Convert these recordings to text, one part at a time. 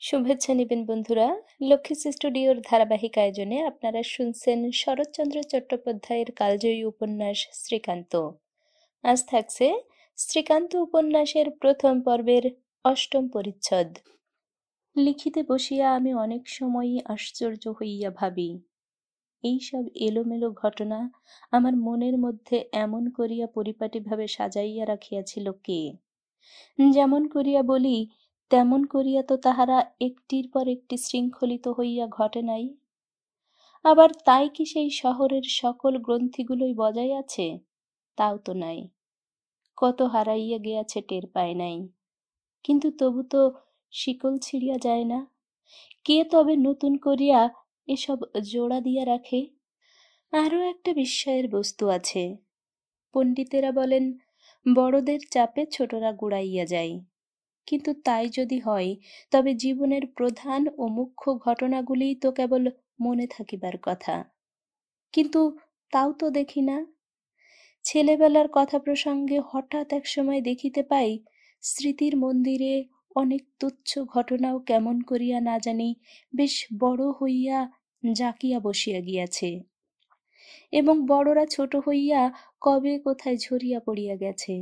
শুভেচ্ছা নিবেন বন্ধুরা। লক্ষ্মী স্টুডিওর ধারাবাহিক আয়োজনে আপনারা শুনছেন শরৎচন্দ্র চট্টোপাধ্যায়ের কালজয়ী উপন্যাস শ্রীকান্ত। আজ থাকছে শ্রীকান্ত উপন্যাসের প্রথম পর্বের অষ্টম পরিচ্ছদ। লিখিতে বসিয়া আমি অনেক সময়ই আশ্চর্য হইয়া ভাবি, এইসব এলোমেলো ঘটনা আমার মনের মধ্যে এমন করিয়া পরিপাটিভাবে সাজাইয়া রাখিয়াছিল কে? যেমন করিয়া বলি তেমন করিয়া তো তাহারা একটির পর একটি শৃঙ্খলিত হইয়া ঘটে নাই। আবার তাই কি সেই শহরের সকল গ্রন্থিগুলোই বজায় আছে? তাও তো নাই। কত হারাইয়া গিয়াছে টের পায় নাই, কিন্তু তবু তো শিকল ছিঁড়িয়া যায় না। কে তবে নতুন করিয়া এসব জোড়া দিয়া রাখে? আরও একটা বিস্ময়ের বস্তু আছে। পণ্ডিতেরা বলেন, বড়দের চাপে ছোটরা গুড়াইয়া যায়। কিন্তু তাই যদি হয়, তবে জীবনের প্রধান ও মুখ্য ঘটনাগুলিই তো কেবল মনে থাকিবার কথা। কিন্তু তাও তো দেখি না। ছেলেবেলার কথা প্রসঙ্গে হঠাৎ এক সময় দেখিতে পাই, স্মৃতির মন্দিরে অনেক তুচ্ছ ঘটনাও কেমন করিয়া না জানি বেশ বড় হইয়া জাকিয়া বসিয়া গিয়াছে, এবং বড়রা ছোট হইয়া কবে কোথায় ঝরিয়া পড়িয়া গেছে।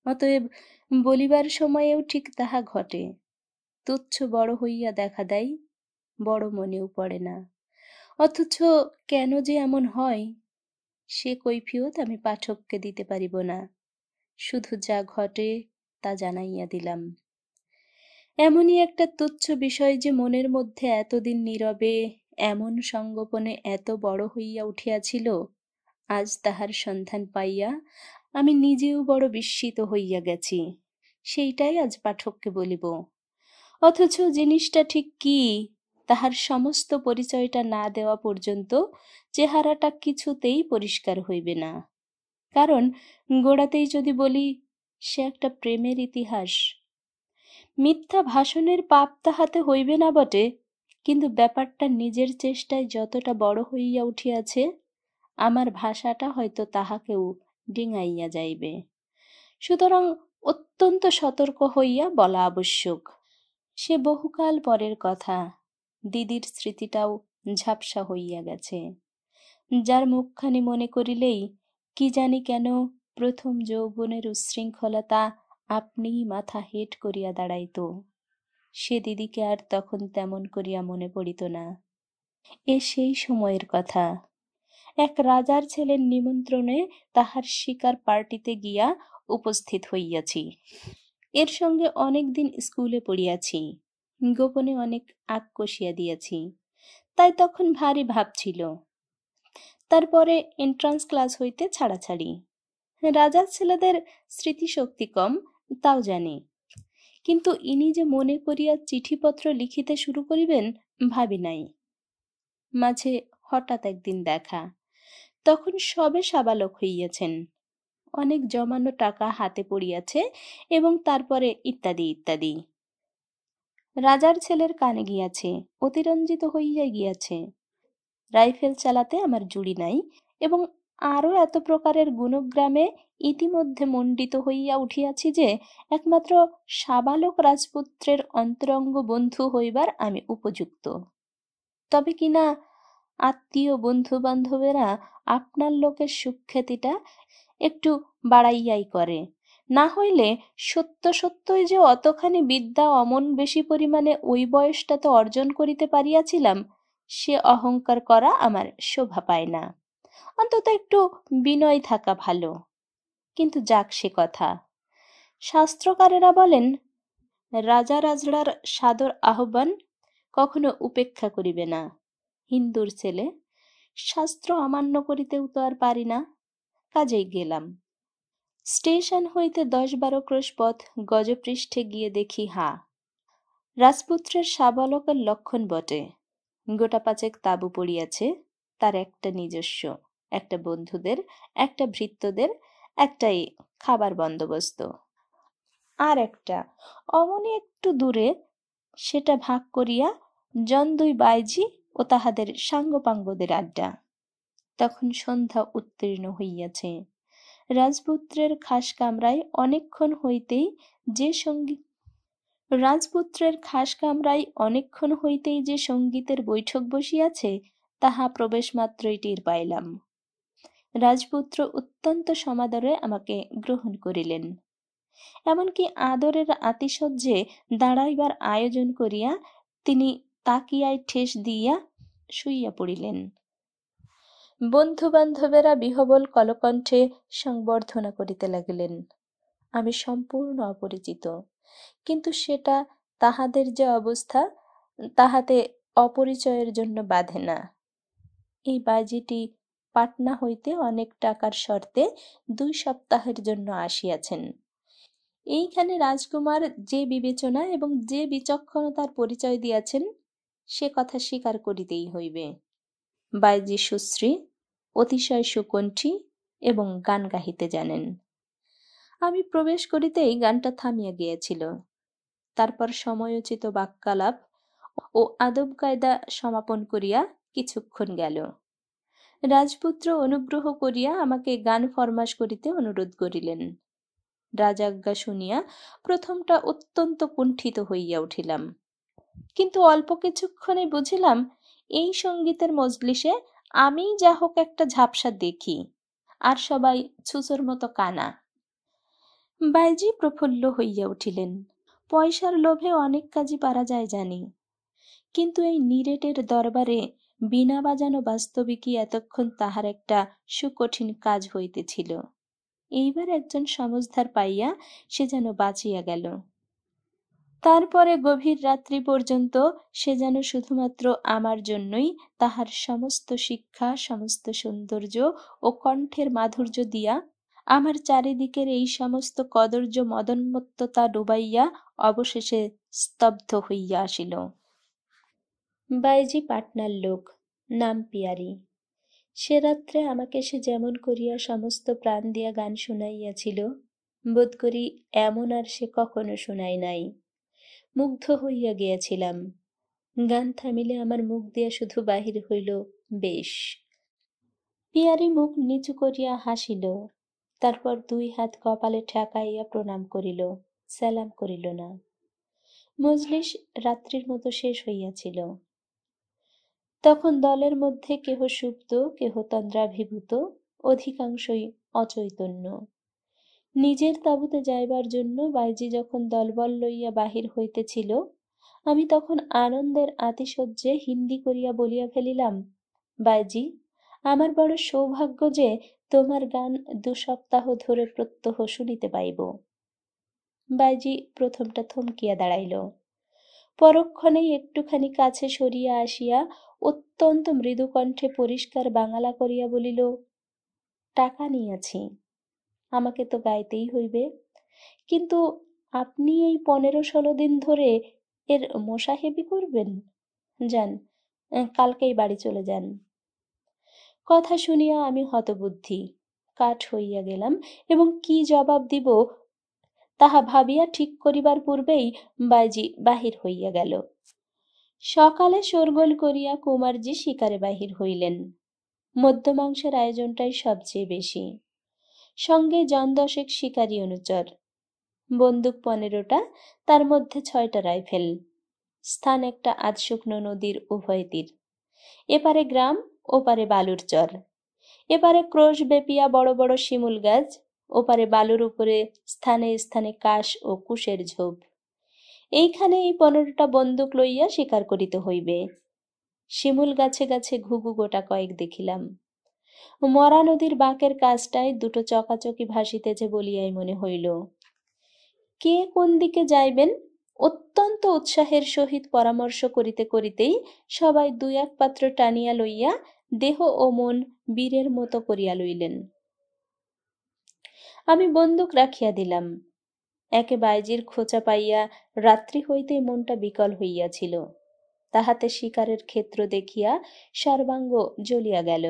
অতএব বলিবার সময়েও ঠিক তাহা ঘটে। তুচ্ছ বড় হইয়া দেখা দেয়, বড় মনেও পড়ে না। অথচ কেন যে এমন হয়, সে কৈফিয়ত আমি পাঠককে দিতে পারিব না। শুধু যা ঘটে তা জানাইয়া দিলাম। এমনই একটা তুচ্ছ বিষয় যে মনের মধ্যে এতদিন নীরবে এমন সঙ্গোপনে এত বড় হইয়া উঠিয়াছিল, আজ তাহার সন্ধান পাইয়া আমি নিজেও বড় বিস্মিত হইয়া গেছি। সেইটাই আজ পাঠককে বলিব। অথচ জিনিসটা ঠিক কি, তাহার সমস্ত পরিচয়টা না দেওয়া পর্যন্ত চেহারাটা কিছুতেই পরিষ্কার হইবে না। কারণ গোড়াতেই যদি বলি, সে একটা প্রেমের ইতিহাস। মিথ্যা ভাষণের পাপ তাহাতে হইবে না বটে, কিন্তু ব্যাপারটা নিজের চেষ্টায় যতটা বড় হইয়া উঠিয়াছে, আমার ভাষাটা হয়তো তাহাকেও ডিঙাইয়া যাইবে। সুতরাং অত্যন্ত সতর্ক হইয়া বলা আবশ্যক। সে বহুকাল পরের কথা। দিদির স্মৃতিটাও ঝাপসা হইয়া গেছে, যার মুখখানি মনে করিলেই কি জানি কেন প্রথম যৌবনের উচ্ছৃঙ্খলতা আপনিই মাথা হেঁট করিয়া দাঁড়াইত। সে দিদিকে আর তখন তেমন করিয়া মনে পড়িত না। এ সেই সময়ের কথা। এক রাজার ছেলের নিমন্ত্রণে তাহার শিকার পার্টিতে গিয়া উপস্থিত হইয়াছি। এর সঙ্গে অনেকদিন স্কুলে পড়িয়াছি, গোপনে অনেক আগ কষিয়া দিয়াছি, তাই তখন ভারী ভাব ছিল। তারপরে এন্ট্রান্স ক্লাস হইতে ছাড়াছাড়ি। রাজার ছেলেদের স্মৃতিশক্তি কম, তাও জানি, কিন্তু ইনি যে মনে করিয়া চিঠিপত্র লিখিতে শুরু করিবেন ভাবি নাই। মাঝে হঠাৎ একদিন দেখা, তখন সবে সাবালক হইয়াছেন, অনেক জমানো টাকা হাতে পড়িয়াছে, এবং তারপরে ইত্যাদি ইত্যাদি। রাজার ছেলের কানে গিয়াছে, অতিরঞ্জিত হইয়া গিয়াছে। রাইফেল চালাতে আমার জুড়ি নাই, এবং আরও এত প্রকারের গুণগ্রামে ইতিমধ্যে মণ্ডিত হইয়া উঠিয়াছি যে একমাত্র সাবালক রাজপুত্রের অন্তরঙ্গ বন্ধু হইবার আমি উপযুক্ত। তবে কিনা আত্মীয় বন্ধু বান্ধবেরা আপনার লোকের সুখ্যাতিটা একটু বাড়াইয়াই করে, না হইলে সত্য সত্যই যে অতখানি বিদ্যা অমন বেশি পরিমাণে ওই বয়সটাতে অর্জন করিতে পারিয়াছিলাম, সে অহংকার করা আমার শোভা পায় না। অন্তত একটু বিনয় থাকা ভালো। কিন্তু যাক সে কথা। শাস্ত্রকারেরা বলেন, রাজা রাজড়ার সাদর আহ্বান কখনো উপেক্ষা করিবে না। হিন্দুর ছেলে, শাস্ত্র অমান্য করিতেও তো আর পারি না। কাজেই গেলাম। স্টেশন হইতে 10-12 ক্রোশ পথ গজপৃষ্ঠে গিয়ে দেখি, রাজপুত্রের সাবালকের লক্ষণ বটে। গোটা 5 তাঁবু পড়িয়াছে, তার একটা নিজস্ব, একটা বন্ধুদের, একটা ভৃত্যদের, একটাই খাবার বন্দোবস্ত, আর একটা অমনি একটু দূরে, সেটা ভাগ করিয়া জন 2 বাইজি ও তাহাদের সাঙ্গপাঙ্গদের আড্ডা। তখন সন্ধ্যা উত্তীর্ণ হইয়াছে। রাজপুত্রের খাস কামরায় অনেকক্ষণ হইতেই যে সঙ্গী রাজপুত্রের খাস কামরায় অনেকক্ষণ হইতেই যে সঙ্গীতের বৈঠক বসিয়াছে তাহা প্রবেশ মাত্রই টের পাইলাম। রাজপুত্র অত্যন্ত সমাদরে আমাকে গ্রহণ করিলেন, এমনকি আদরের আতিশয্যে দাঁড়াইবার আয়োজন করিয়া তিনি তাকিয়ায় ঠেস দিয়া শুইয়া পড়িলেন। বন্ধু বান্ধবেরা বিহবল কলকণ্ঠে সংবর্ধনা করিতে লাগিলেন। আমি সম্পূর্ণ অপরিচিত, কিন্তু সেটা তাহাদের যে অবস্থা তাহাতে অপরিচয়ের জন্য বাধে না। এই বাজিটি পাটনা হইতে অনেক টাকার শর্তে 2 সপ্তাহের জন্য আসিয়াছেন। এইখানে রাজকুমার যে বিবেচনা এবং যে বিচক্ষণতার পরিচয় দিয়াছেন সে কথা স্বীকার করিতেই হইবে। বাইজি সুশ্রী, অতিশয় সুকণ্ঠী এবং গান গাহিতে জানেন। আমি প্রবেশ করিতেই গানটা থামিয়া গিয়েছিল। তারপর সময়োচিত বাক্যালাপ ও আদব কায়দা সমাপন করিয়া কিছুক্ষণ গেল। রাজপুত্র অনুগ্রহ করিয়া আমাকে গান ফরমাশ করিতে অনুরোধ করিলেন। রাজাজ্ঞা শুনিয়া প্রথমটা অত্যন্ত কুণ্ঠিত হইয়া উঠিলাম, কিন্তু অল্প কিছুক্ষণে বুঝিলাম এই সঙ্গীতের মজলিসে আমিই যা হোক একটা ঝাপসা দেখি, আর সবাই ছুঁচোর মতো কানা। বাইজি প্রফুল্ল হইয়া উঠিলেন। পয়সার লোভে অনেক কাজই পারা যায় জানি, কিন্তু এই নিরেটের দরবারে বীণা বাজানো বাস্তবিকই এতক্ষণ তাহার একটা সুকঠিন কাজ হইতেছিল। এইবার একজন সমঝদার পাইয়া সে যেন বাঁচিয়া গেল। তারপরে গভীর রাত্রি পর্যন্ত সে যেন শুধুমাত্র আমার জন্যই তাহার সমস্ত শিক্ষা, সমস্ত সৌন্দর্য ও কণ্ঠের মাধুর্য দিয়া আমার চারিদিকের এই সমস্ত কদর্য মদোন্মত্ততা ডুবাইয়া অবশেষে স্তব্ধ হইয়া আসিল। বাইজি পাটনার লোক, নাম পিয়ারি। সে রাত্রে আমাকে সে যেমন করিয়া সমস্ত প্রাণ দিয়া গান শুনাইয়াছিল, বোধ করি এমন আর সে কখনো শুনাই নাই। মুগ্ধ হইয়া গিয়াছিলাম। গান থামিলে আমার মুখ দিয়া শুধু বাহির হইল, বেশ। পিয়ারি মুখ নিচু করিয়া হাসিল, তারপর 2 হাত কপালে ঠেকাইয়া প্রণাম করিল, সালাম করিল না। মজলিস রাত্রির মতো শেষ হইয়াছিল। তখন দলের মধ্যে কেহ সুপ্ত, কেহ তন্দ্রাভিভূত, অধিকাংশই অচৈতন্য। নিজের তাঁবুতে যাইবার জন্য বাইজি যখন দলবল লইয়া বাহির হইতেছিল, আমি তখন আনন্দের আতিশয্যে হিন্দি করিয়া বলিয়া ফেলিলাম, বাইজি, আমার বড় সৌভাগ্য যে তোমার গান 2 সপ্তাহ ধরে প্রত্যহ শুনিতে পাইব। বাইজি প্রথমটা থমকিয়া দাঁড়াইল, পরক্ষণেই একটুখানি কাছে সরিয়া আসিয়া অত্যন্ত মৃদু কণ্ঠে পরিষ্কার বাঙালা করিয়া বলিল, টাকা নিয়াছি, আমাকে তো গাইতেই হইবে, কিন্তু আপনি এই 15-16 দিন ধরে এর মোসাহেবি করবেন? যান, কালকেই বাড়ি চলে যান। কথা শুনিয়া আমি হতবুদ্ধি, কাঠ হইয়া গেলাম এবং কি জবাব দিব তাহা ভাবিয়া ঠিক করিবার পূর্বেই বাইজি বাহির হইয়া গেল। সকালে শোরগোল করিয়া কুমারজি শিকারে বাহির হইলেন। মধ্যমাংসের আয়োজনটাই সবচেয়ে বেশি। সঙ্গে 10 শিকারী অনুচর, বন্দুক 15টা, তার মধ্যে 6টা রাইফেল। স্থান একটা আধশুকনো নদীর উভয় তীর। এপারে গ্রাম, ওপারে বালুর চর। এপারে ক্রোশ বেপিয়া বড় বড় শিমুল গাছ, ওপারে বালুর উপরে স্থানে স্থানে কাশ ও কুশের ঝোপ। এইখানে এই 15টা বন্দুক লইয়া শিকার করিতে হইবে। শিমুল গাছে গাছে ঘুঘু গোটা কয়েক দেখিলাম। মরা নদীর বাঁকের কাছটায় 2টো চকাচকি ভাসিতেছে বলিয়াই মনে হইল। কে কোন দিকে যাইবেন অত্যন্ত উৎসাহের সহিত পরামর্শ করিতে করিতেই সবাই 2-1 পাত্র টানিয়া লইয়া দেহ ও মন বীরের মতো করিয়া লইলেন। আমি বন্দুক রাখিয়া দিলাম। একে বাইজির খোঁচা পাইয়া রাত্রি হইতেই মনটা বিকল হইয়াছিল। তাহাতে শিকারের ক্ষেত্র দেখিয়া সর্বাঙ্গ জ্বলিয়া গেল।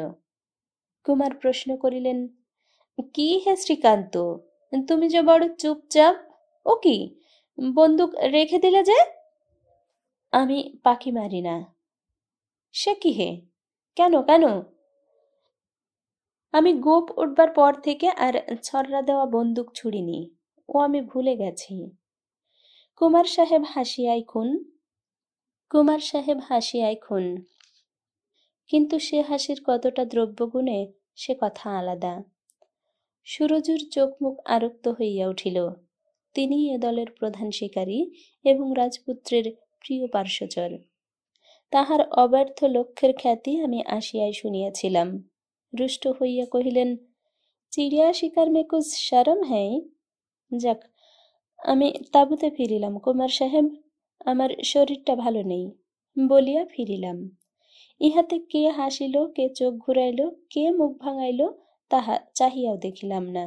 কুমার প্রশ্ন করিলেন, কি হে শ্রীকান্ত, তুমি যে বড় চুপচাপ, ও কি বন্দুক রেখে দিলে যে? আমি পাখি মারি না। সে কি হে, কেন কেন? আমি গোপ উঠবার পর থেকে আর ছররা দেওয়া বন্দুক ছুড়িনি, ও আমি ভুলে গেছি। কুমার সাহেব হাসিয়াই খুন, কুমার সাহেব হাসিয়াই খুন। কিন্তু সে হাসির কতটা দ্রব্যগুণে সে কথা আলাদা। সুরজুর চোখ মুখ আরক্ত হইয়া উঠিল। তিনি এ দলের প্রধান শিকারী এবং রাজপুত্রের প্রিয় পার্শ্বচর। তাহার অব্যর্থ লক্ষ্যের খ্যাতি আমি আসিয়াই শুনিয়াছিলাম। রুষ্ট হইয়া কহিলেন, চিড়িয়া শিকার মে কুছ শরম হ্যাঁ? যাক, আমি তাঁবুতে ফিরিলাম কুমার সাহেব, আমার শরীরটা ভালো নেই বলিয়া ফিরিলাম। ইহাতে কে হাসিল, কে চোখ ঘুরাইল, কে মুখ ভাঙাইল, তাহা চাহিয়াও দেখিলাম না।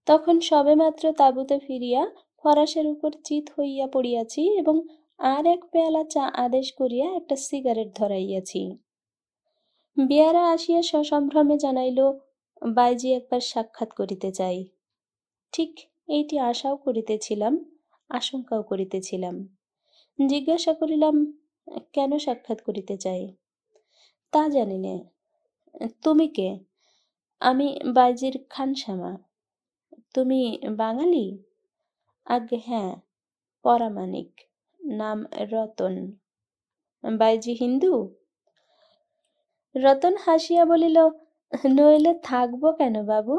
তখন সবেমাত্র তাঁবুতে ফিরিয়া ফরাসের উপর চিত হইয়া পড়িয়াছি এবং আর এক পেয়ালা চা আদেশ করিয়া একটা সিগারেট ধরাইয়াছি। বেয়ারা আসিয়া সসম্ভ্রমে জানাইল, বাইজি একবার সাক্ষাৎ করিতে চাই। ঠিক এইটি আশাও করিতেছিলাম, আশঙ্কাও করিতেছিলাম। জিজ্ঞাসা করিলাম, কেন সাক্ষাৎ করিতে চাই? তা জানি নে। তুমি কে? আমি বাইজির খানসামা। তুমি বাঙালি? আজ্ঞে হ্যাঁ, পরামানিক, নাম রতন। বাইজি হিন্দু? রতন হাসিয়া বলিল, নইলে থাকবো কেন বাবু?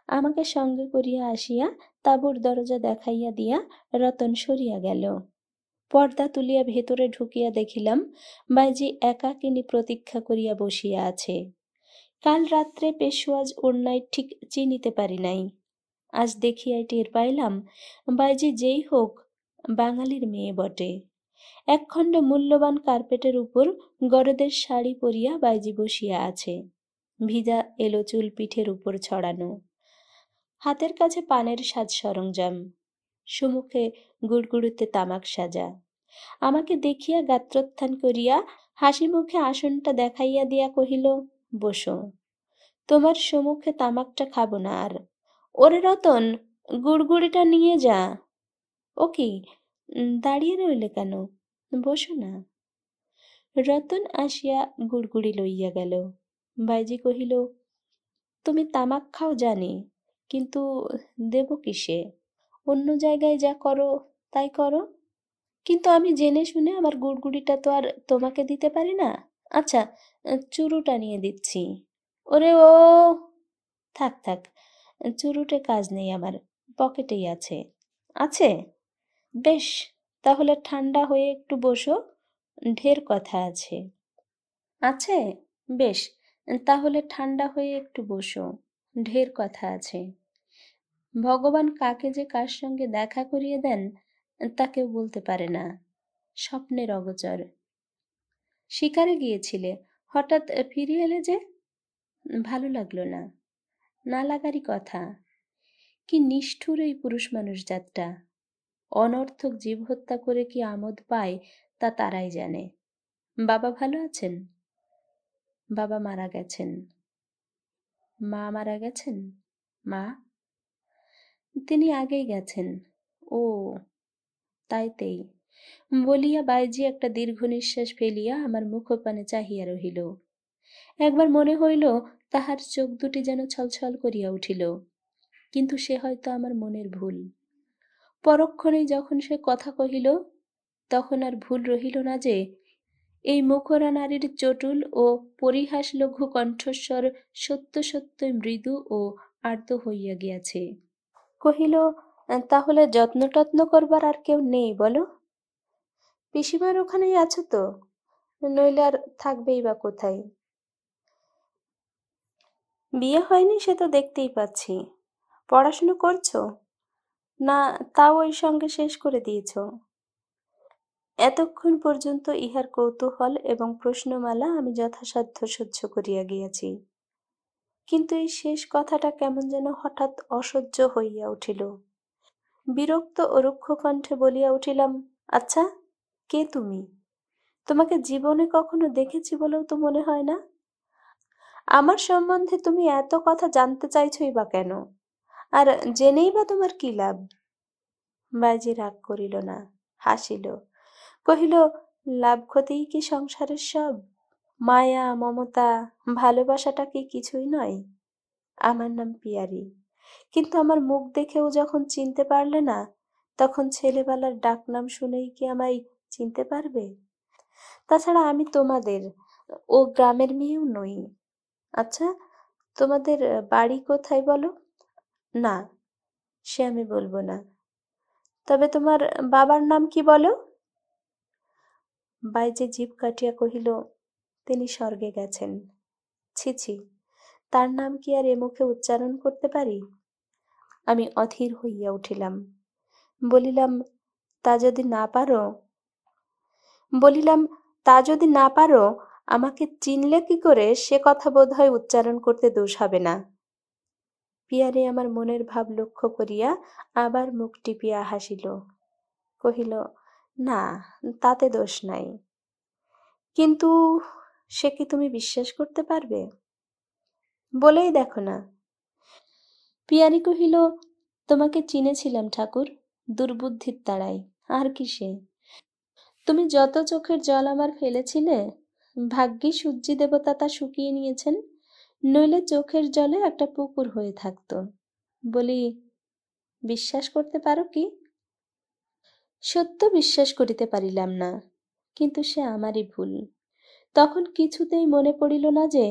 আমাকে সঙ্গে করিয়া আসিয়া তাঁবুর দরজা দেখাইয়া দিয়া রতন সরিয়া গেল। পর্দা তুলিয়া ভেতরে ঢুকিয়া দেখিলাম বাইজি একাকিনী প্রতীক্ষা করিয়া বসিয়া আছে। কাল রাত্রে পেশওয়াজ ওড়নায় ঠিক চিনিতে পারি নাই। আজ দেখিয়াই টের পাইলাম বাইজি যেই হোক বাঙালির মেয়ে বটে। একখণ্ড মূল্যবান কার্পেটের উপর গরদের শাড়ি পরিয়া বাইজি বসিয়া আছে। ভিজা এলো চুল পিঠের উপর ছড়ানো। হাতের কাছে পানের সাজ সরঞ্জাম, সুমুখে গুড়গুড়িতে তামাক সাজা। আমাকে দেখিয়া গাত্রোত্থান করিয়া হাসি মুখে আসনটা দেখাইয়া দিয়া কহিল, বসো, তোমার সম্মুখে তামাকটা খাবো না আর। ওরে রতন, গুড়গুড়িটা নিয়ে যা। ও কি, দাঁড়িয়ে রইলে কেন? বসো না। রতন আসিয়া গুড়গুড়ি লইয়া গেল। বাইজি কহিল, তুমি তামাক খাও জানি, কিন্তু দেব কিসে? অন্য জায়গায় যা করো তাই করো। কিন্তু আমি জেনে শুনে আমার গুড়গুড়িটা তো আর তোমাকে দিতে পারি না। আচ্ছা, চুরুটা নিয়ে দিচ্ছি। ওরে ও, থাক থাক, চুরুটে কাজ নেই আমার, পকেটেই আছে। আছে? বেশ, তাহলে ঠান্ডা হয়ে একটু বসো, ঢের কথা আছে। আছে? বেশ, তাহলে ঠান্ডা হয়ে একটু বসো, ঢের কথা আছে। ভগবান কাকে যে কার সঙ্গে দেখা করিয়ে দেন তা কেউ বলতে পারে না, স্বপ্নের অগোচর। শিকারে গিয়েছিলে, হঠাৎ ফিরে এলে যে? ভালো লাগলো না। না লাগারই কথা। কি নিষ্ঠুর এই পুরুষ মানুষ জাতটা। অনর্থক জীব হত্যা করে কি আমোদ পায় তা তারাই জানে। বাবা ভালো আছেন? বাবা মারা গেছেন। মা মারা গেছেন? মা? তিনি আগেই গেছেন। ও, তাইতেই বলিয়া বাইজি একটা দীর্ঘ নিঃশ্বাস ফেলিয়া আমার মুখপানে চাহিয়া রহিল। একবার মনে হইল তাহার চোখ দুটি যেন ছলছল করিয়া উঠিল, কিন্তু সে হয়তো আমার মনের ভুল। পরক্ষণেই যখন সে কথা কহিল, তখন আর ভুল রহিল না যে এই মুখরা নারীর চটুল ও পরিহাসলঘু কণ্ঠস্বর সত্য সত্যই মৃদু ও আর্দ্র হইয়া গিয়াছে। কহিল, তাহলে যত্ন টত্ন করবার আর কেউ নেই বলো? পিসিমার ওখানেই আছো তো, নইলে আর থাকবেই বা কোথায়? বিয়ে হয়নি সে তো দেখতেই পাচ্ছি। পড়াশুনো করছো? না, তাও ওই সঙ্গে শেষ করে দিয়েছ? এতক্ষণ পর্যন্ত ইহার কৌতূহল এবং প্রশ্নমালা আমি যথাসাধ্য সহ্য করিয়া গিয়াছি, কিন্তু এই শেষ কথাটা কেমন যেন হঠাৎ অসহ্য হইয়া উঠিল। বিরক্ত ও রুক্ষ কণ্ঠে বলিয়া উঠিলাম, আচ্ছা, কে তুমি? তোমাকে জীবনে কখনো দেখেছি বলেও তো মনে হয় না। আমার সম্বন্ধে তুমি এত কথা জানতে চাইছই বা কেন? আর জেনেই বা তোমার কি লাভ? বাইজি রাগ করিল না, হাসিল, কহিল, লাভ ক্ষতিই কি সংসারের সব? মায়া, মমতা, ভালোবাসাটা কি কিছুই নয়? আমার নাম পিয়ারি, কিন্তু আমার মুখ দেখেও যখন চিনতে পারলে না, তখন ছেলেবেলার ডাকনাম শুনেই কি আমায় চিনতে পারবে? তাছাড়া আমি তোমাদের ও গ্রামের মেয়েও নই। আচ্ছা, তোমাদের বাড়ি কোথায় বলো? না, সে আমি বলবো না। তবে তোমার বাবার নাম কি বলো? বাইজে জিভ কাটিয়া কহিল, তিনি স্বর্গে গেছেন। ছি ছি, তার নাম কি আর এ মুখে উচ্চারণ করতে পারি? আমি অধীর হইয়া উঠিলাম। বলিলাম, তা যদি না পারো বলিলাম তা যদি না পারো আমাকে চিনলে কি করে সে কথা বোধ হয় উচ্চারণ করতে দোষ হবে না। পিয়ারে আমার মনের ভাব লক্ষ্য করিয়া আবার মুখ টিপিয়া হাসিল। কহিল, না, তাতে দোষ নাই। কিন্তু সে কি তুমি বিশ্বাস করতে পারবে? বলেই দেখো না। পিয়ারি কহিল, তোমাকে চিনেছিলাম ঠাকুর, দুর্বুদ্ধির তাড়ায়, আর কিসে। তুমি যত চোখের জল আমার ফেলেছিলে, ভাগ্যে সূর্যি দেবতা তা শুকিয়ে নিয়েছেন, নইলে চোখের জলে একটা পুকুর হয়ে থাকতো। বলি, বিশ্বাস করতে পারো কি? সত্য বিশ্বাস করিতে পারিলাম না, কিন্তু সে আমারই ভুল। তখন কিছুতেই মনে পড়িল না যে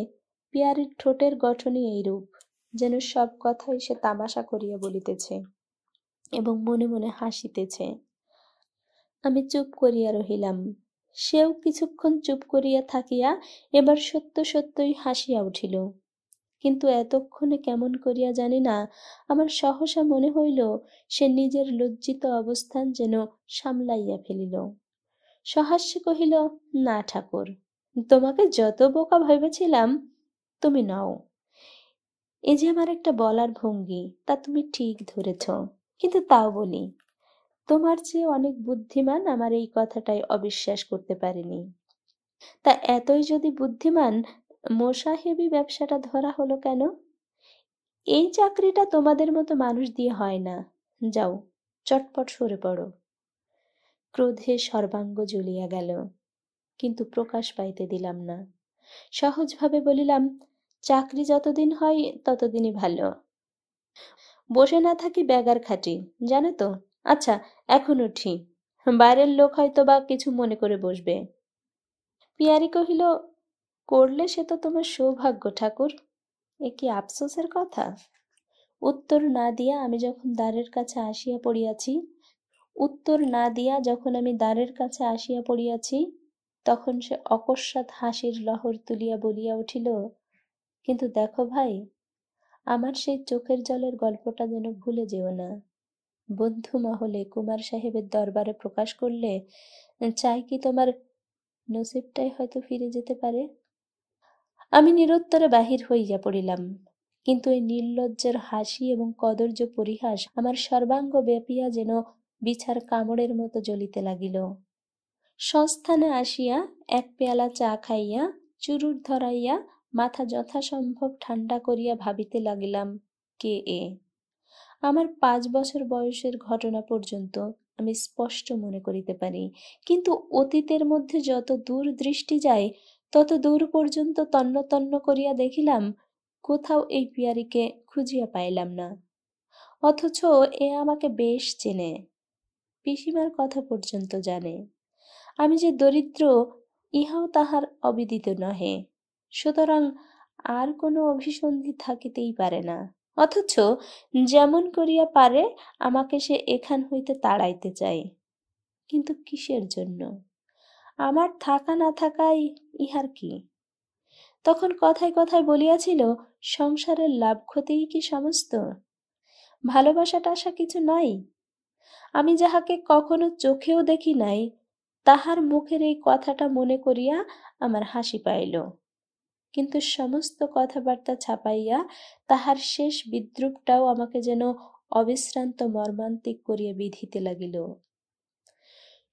পিয়ারির ঠোঁটের গঠনই এইরূপ, যেন সব কথাই সে তামাশা করিয়া বলিতেছে এবং মনে মনে হাসিতেছে। আমি চুপ করিয়া রহিলাম। সেও কিছুক্ষণ চুপ করিয়া থাকিয়া এবার সত্য সত্যই হাসিয়া উঠিল। কিন্তু এতক্ষণে কেমন করিয়া জানি না আমার সহসা মনে হইল সে নিজের লজ্জিত অবস্থান যেন সামলাইয়া ফেলিল। সহাস্যে কহিল, না ঠাকুর, তোমাকে যত বোকা ভেবেছিলাম তুমি নও। এ যে আমার একটা বলার ভঙ্গি, তা তুমি ঠিক ধরেছ। কিন্তু তাও বলি, তোমার চেয়ে অনেক বুদ্ধিমান আমার এই কথাটাই অবিশ্বাস করতে পারেনি। তা এতই যদি বুদ্ধিমান, মোসাহেবি ব্যবসাটা ধরা হলো কেন? এই চাকরিটা তোমাদের মতো মানুষ দিয়ে হয় না। যাও, চটপট সরে পড়ো। ক্রোধে সর্বাঙ্গ জ্বলিয়া গেল, কিন্তু প্রকাশ পাইতে দিলাম না। সহজভাবে বলিলাম, চাকরি যতদিন হয় ততদিনই ভালো। বসে না থাকি ব্যাগার খাটি, জানো তো। আচ্ছা, এখন উঠি, বাইরের লোক হয়তো বা কিছু মনে করে বসবে। পিয়ারি কহিল, করলে সে তো তোমার সৌভাগ্য ঠাকুর, এ কি আফসোসের কথা? উত্তর না দিয়া আমি যখন দ্বারের কাছে আসিয়া পড়িয়াছি, তখন সে অকস্মাৎ হাসির লহর তুলিয়া বলিয়া উঠিল, কিন্তু দেখো ভাই, আমার সেই চোখের জলের গল্পটা যেন ভুলে যেও না। বন্ধু মহলে কুমার সাহেবের দরবারে প্রকাশ করলে চাই কি তোমার নসিবটাই হয়তো ফিরে যেতে পারে। আমি নিরুত্তরে বাহির হইয়া পড়িলাম, কিন্তু এই নির্লজ্জের হাসি এবং কদর্য পরিহাস আমার সর্বাঙ্গ ব্যাপিয়া যেন বিছার কামড়ের মতো জ্বলিতে লাগিল। সংস্থানে আসিয়া এক পেয়ালা চা খাইয়া চুরুট ধরাইয়া মাথা যথাসম্ভব ঠান্ডা করিয়া ভাবিতে লাগিলাম, কে এ? আমার 5 বছর বয়সের ঘটনা পর্যন্ত আমি স্পষ্ট মনে করিতে পারি, কিন্তু অতীতের মধ্যে যত দূর দৃষ্টি যায় তত দূর পর্যন্ত তন্ন তন্ন করিয়া দেখিলাম, কোথাও এই পিয়ারিকে খুঁজিয়া পাইলাম না। অথচ এ আমাকে বেশ চেনে, পিসিমার কথা পর্যন্ত জানে। আমি যে দরিদ্র ইহাও তাহার অবিদিত নহে, সুতরাং আর কোনো অভিসন্ধি থাকিতেই পারে না। অথচ যেমন করিয়া পারে আমাকে সে এখান হইতে তাড়াইতে চায়। কিন্তু কিসের জন্য? আমার থাকা না থাকাই ইহার কি? তখন কথায় কথায় বলিয়াছিল, সংসারের লাভ ক্ষতিই কি সমস্ত? ভালোবাসা টাসা কিছু নাই? আমি যাহাকে কখনো চোখেও দেখি নাই, তাহার মুখের এই কথাটা মনে করিয়া আমার হাসি পাইল। কিন্তু সমস্ত কথাবার্তা ছাপাইয়া তাহার শেষ বিদ্রূপটাও আমাকে যেন অবিশ্রান্ত মর্মান্তিক করিয়া বিঁধিতে লাগিল।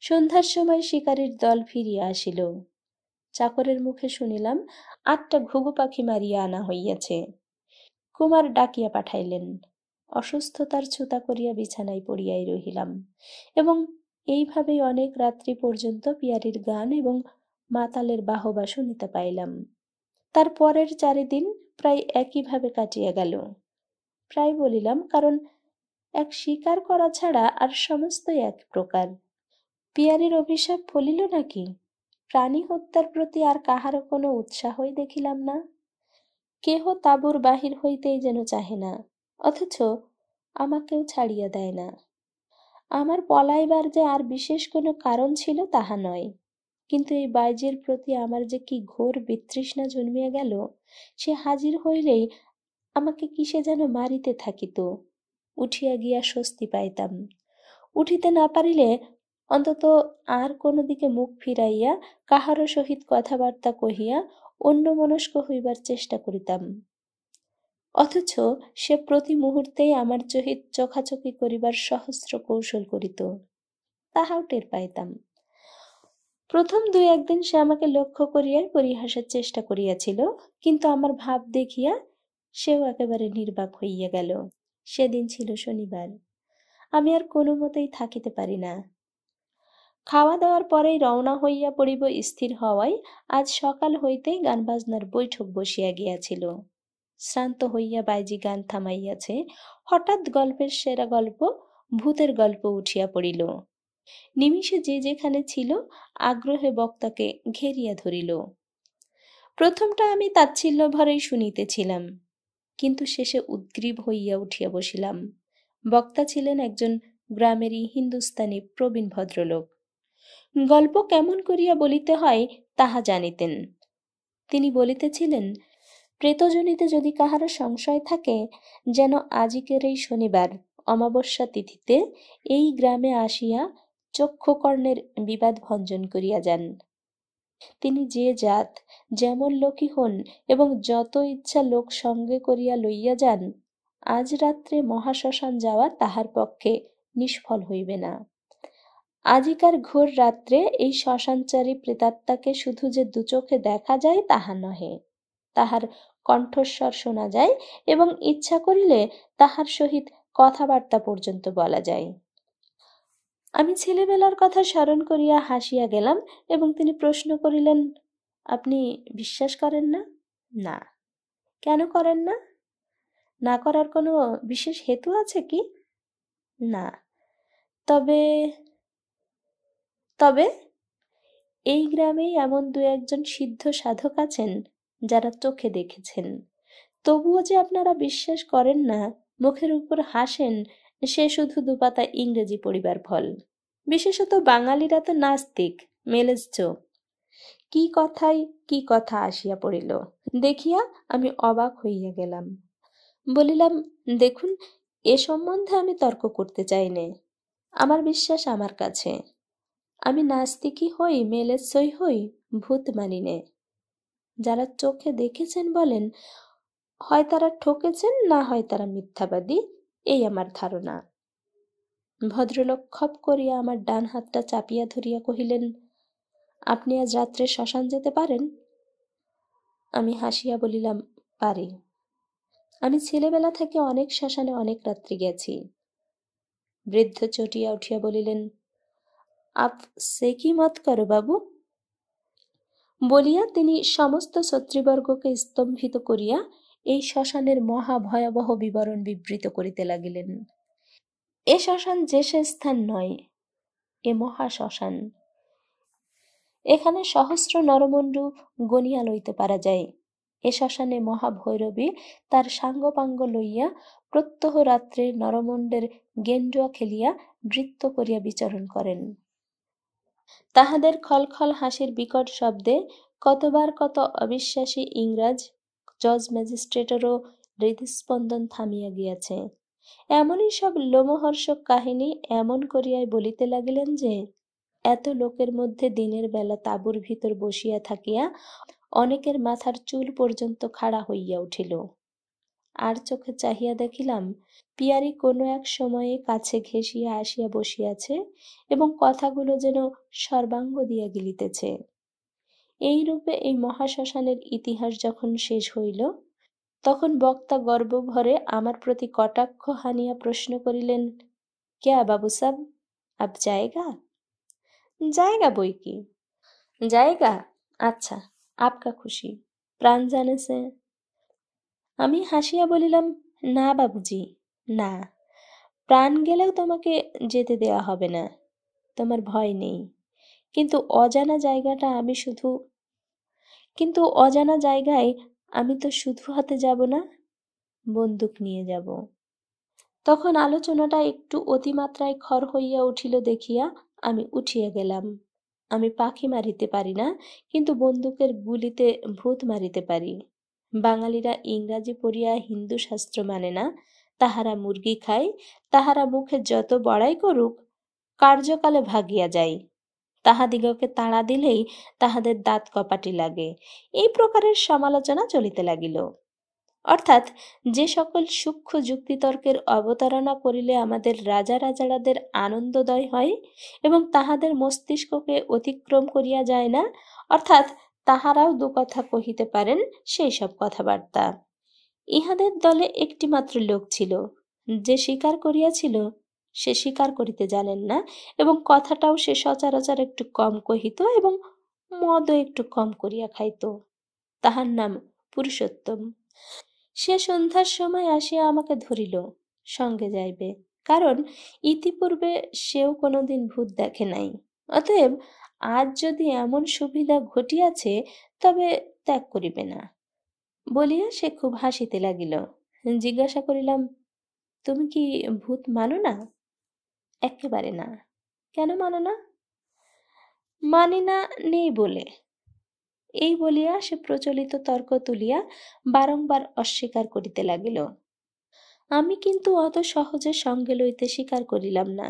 সন্ধ্যার সময় শিকারীর দল ফিরিয়া আসিল। চাকরের মুখে শুনিলাম 8টা ঘুঘু পাখি মারিয়া আনা হইয়াছে। কুমার ডাকিয়া পাঠাইলেন। অসুস্থতার ছুতা করিয়া বিছানায় পড়িয়াই রহিলাম এবং এইভাবেই অনেক রাত্রি পর্যন্ত পিয়ারির গান এবং মাতালের বাহবা শুনিতে পাইলাম। তার পরের 4 দিন প্রায় একইভাবে কাটিয়া গেল। প্রায় বলিলাম, কারণ এক স্বীকার করা ছাড়া আর সমস্তই এক প্রকার। পিয়ারির অভিশাপ ফলিল নাকি? প্রাণী হত্যার প্রতি আর কাহারও কোনো উৎসাহই দেখিলাম না। কেহ তাঁবুর বাহির হইতেই যেন চাহে না, অথচ আমাকেও ছাড়িয়া দেয় না। আমার পলাইবার যে আর বিশেষ কোনো কারণ ছিল তাহা নয়, কিন্তু এই বাইজির প্রতি আমার যে কি ঘোর বিতৃষ্ণা জন্মিয়া গেল, সে হাজির হইলেই আমাকে কিসে যেন মারিতে থাকিত। উঠিয়া গিয়া স্বস্তি পাইতাম, উঠিতে না পারিলে অন্তত আর কোনো দিকে মুখ ফিরাইয়া কাহারও সহিত কথাবার্তা কহিয়া অন্যমনস্ক হইবার চেষ্টা করিতাম। অথচ সে প্রতি মুহূর্তেই আমার সহিত চোখাচোখি করিবার সহস্র কৌশল করিত, তাহাও টের পাইতাম। প্রথম ২-১ দিন সে আমাকে লক্ষ্য করিয়াই পরিহাসের চেষ্টা করিয়াছিল, কিন্তু আমার ভাব দেখিয়া সেও একেবারে নির্বাক হইয়া গেল। সেদিন ছিল শনিবার। আমি আর কোনো মতেই থাকিতে পারি না। খাওয়া দাওয়ার পরেই রওনা হইয়া পড়িব স্থির হওয়ায় আজ সকাল হইতেই গান বাজনার বৈঠক বসিয়া গিয়াছিল। শ্রান্ত হইয়া বাইজি গান থামাইয়াছে, হঠাৎ গল্পের সেরা গল্প ভূতের গল্প উঠিয়া পড়িল। নিমিষে যে যেখানে ছিল আগ্রহে বক্তাকে ঘেরিয়া ধরিল। প্রথমটা আমি তাচ্ছিল্য ভরেই শুনিতেছিলাম, কিন্তু শেষে উদ্গ্রীব হইয়া উঠিয়া বসিলাম। বক্তা ছিলেন একজন গ্রামেরই হিন্দুস্তানি প্রবীণ ভদ্রলোক। গল্প কেমন করিয়া বলিতে হয় তাহা জানিতেন। তিনি বলিতেছিলেন, প্রেতজনিতে যদি কাহারও সংশয় থাকে, যেন আজিকের এই শনিবার অমাবস্যা তিথিতে এই গ্রামে আসিয়া চক্ষুকর্ণের বিবাদ ভঞ্জন করিয়া যান। তিনি যে জাত, যেমন লোকই হন এবং যত ইচ্ছা লোক সঙ্গে করিয়া লইয়া যান, আজ রাত্রে মহাশ্মশান যাওয়া তাহার পক্ষে নিষ্ফল হইবে না। আজিকার ঘোর রাত্রে এই শ্মশানচারী প্রেতাত্মাকে শুধু যে দুচোখে দেখা যায় তাহা নহে, তাহার কণ্ঠস্বর শোনা যায় এবং ইচ্ছা করিলে তাহার সহিত কথাবার্তা পর্যন্ত বলা যায়। আমি ছেলেবেলার কথা স্মরণ করিয়া হাসিয়া গেলাম এবং তিনি প্রশ্ন করিলেন, আপনি বিশ্বাস করেন না? না। কেন করেন না? না করার কোনো বিশেষ হেতু আছে কি? না। তবে তবে এই গ্রামেই এমন ২-১ জন সিদ্ধ সাধক আছেন যারা চোখে দেখেছেন, তবুও যে আপনারা বিশ্বাস করেন না, মুখের উপর হাসেন, সে শুধু দুপাতা ইংরেজি পড়িবার ফল। বিশেষত বাঙালিরা তো নাস্তিক, মেলেজ চোখ। কি কথায় কি কথা আসিয়া পড়িল দেখিয়া আমি অবাক হইয়া গেলাম। বলিলাম, দেখুন, এ সম্বন্ধে আমি তর্ক করতে চাই নে। আমার বিশ্বাস আমার কাছে। আমি নাস্তিকই হই, মেলেচ্ছই হই, ভূত মানি নে। যারা চোখে দেখেছেন বলেন, হয় তারা ঠকেছেন, না হয় তারা মিথ্যাবাদী, এই আমার ধারণা। ভদ্রলোক খপ করিয়া আমার ডান হাতটা চাপিয়া ধরিয়া কহিলেন, আপনি আজ রাত্রে শ্মশান যেতে পারেন? আমি হাসিয়া বলিলাম, পারি। আমি ছেলেবেলা থেকে অনেক শ্মশানে অনেক রাত্রি গেছি। বৃদ্ধ চটিয়া উঠিয়া বলিলেন, আপ সে কি মত করো বাবু? বলিয়া তিনি সমস্ত ছত্রীবর্গকে স্তম্ভিত করিয়া এই শ্মশানের মহা ভয়াবহ বিবরণ বিবৃত করিতে লাগিলেন। এ শ্মশান যে সে স্থান নয়, এ মহা শ্মশান। এখানে সহস্র নরমণ্ডু গনিয়া লইতে পারা যায়। এ শ্মশানে মহাভৈরবী তার সাঙ্গপাঙ্গ লইয়া প্রত্যহ রাত্রে নরমণ্ডের গেন্ডুয়া খেলিয়া নৃত্য করিয়া বিচরণ করেন। তাহাদের খলখল হাসির বিকট শব্দে কতবার কত অবিশ্বাসী ইংরাজ জজ ম্যাজিস্ট্রেটেরও হৃদস্পন্দন থামিয়া গিয়াছে। এমনই সব লোমহর্ষক কাহিনী এমন করিয়াই বলিতে লাগিলেন যে এত লোকের মধ্যে দিনের বেলা তাঁবুর ভিতর বসিয়া থাকিয়া অনেকের মাথার চুল পর্যন্ত খাড়া হইয়া উঠিল। আর চোখে চাহিয়া দেখিলাম, পিয়ারি কোনো এক সময়ে কাছে ঘেঁষিয়া আসিয়া বসিয়াছে এবং কথাগুলো যেন সর্বাঙ্গ দিয়া গিলিতেছে। এই রূপে এই মহাশ্মশানের ইতিহাস যখন শেষ হইল, তখন বক্তা গর্বভরে আমার প্রতি কটাক্ষ হানিয়া প্রশ্ন করিলেন, ক্যা বাবু সাব, আব যায়গা? जाएगा বই কি, जाएगा? আচ্ছা, আপকা খুশি, প্রাণ জানে সে। আমি হাসিয়া বলিলাম, না বাবুজি, না, প্রাণ গেলেও তোমাকে যেতে দেওয়া হবে না, তোমার ভয় নেই। কিন্তু অজানা জায়গাটা আমি শুধু কিন্তু অজানা জায়গায় আমি তো শুধু হাতে যাব না, বন্দুক নিয়ে যাব। তখন আলোচনাটা একটু অতিমাত্রায় খর হইয়া উঠিল দেখিয়া আমি উঠিয়া গেলাম। আমি পাখি মারিতে পারি না, কিন্তু বন্দুকের গুলিতে ভূত মারিতে পারি। বাঙালিরা ইংরাজি পড়িয়া হিন্দু শাস্ত্র মানে না, তাহারা মুরগি খায়, তাহারা মুখে যত বড়াই করুক, কার্যকালে ভাগিয়া যায়। তাহাদিগকে তাড়া দিলেই তাহাদের দাঁত কপাটি লাগে। এই প্রকারের সমালোচনা চলিতে লাগিল। অর্থাৎ যে সকল সূক্ষ্ম যুক্তিতর্কের অবতারণা করিলে আমাদের রাজা রাজারাদের আনন্দদয় হয় এবং তাহাদের মস্তিষ্ককে অতিক্রম করিয়া যায় না, অর্থাৎ তাহারাও দু কথা কহিতে পারেন, সেই সব কথাবার্তা। ইহাদের দলে একটি মাত্র লোক ছিল, যে স্বীকার করিয়াছিল সে স্বীকার করিতে জানেন না, এবং কথাটাও সে সচরাচর একটু কম কহিত এবং মদও একটু কম করিয়া খাইত। তাহার নাম পুরুষোত্তম। সে সন্ধ্যার সময় আসিয়া আমাকে ধরিল, সঙ্গে যাইবে, কারণ ইতিপূর্বে সেও কোনোদিন ভূত দেখে নাই। অতএব আজ যদি এমন সুবিধা ঘটিয়াছে তবে ত্যাগ করিবে না বলিয়া সে খুব হাসিতে লাগিল। জিজ্ঞাসা করিলাম, তুমি কি ভূত মানো না? একেবারে না। কেন মানো না? মানি না, নেই বলে। এই বলিয়া সে প্রচলিত তর্ক তুলিয়া বারংবার অস্বীকার করিতে লাগিল। আমি কিন্তু অত সহজে সঙ্গে লইতে স্বীকার করিলাম না,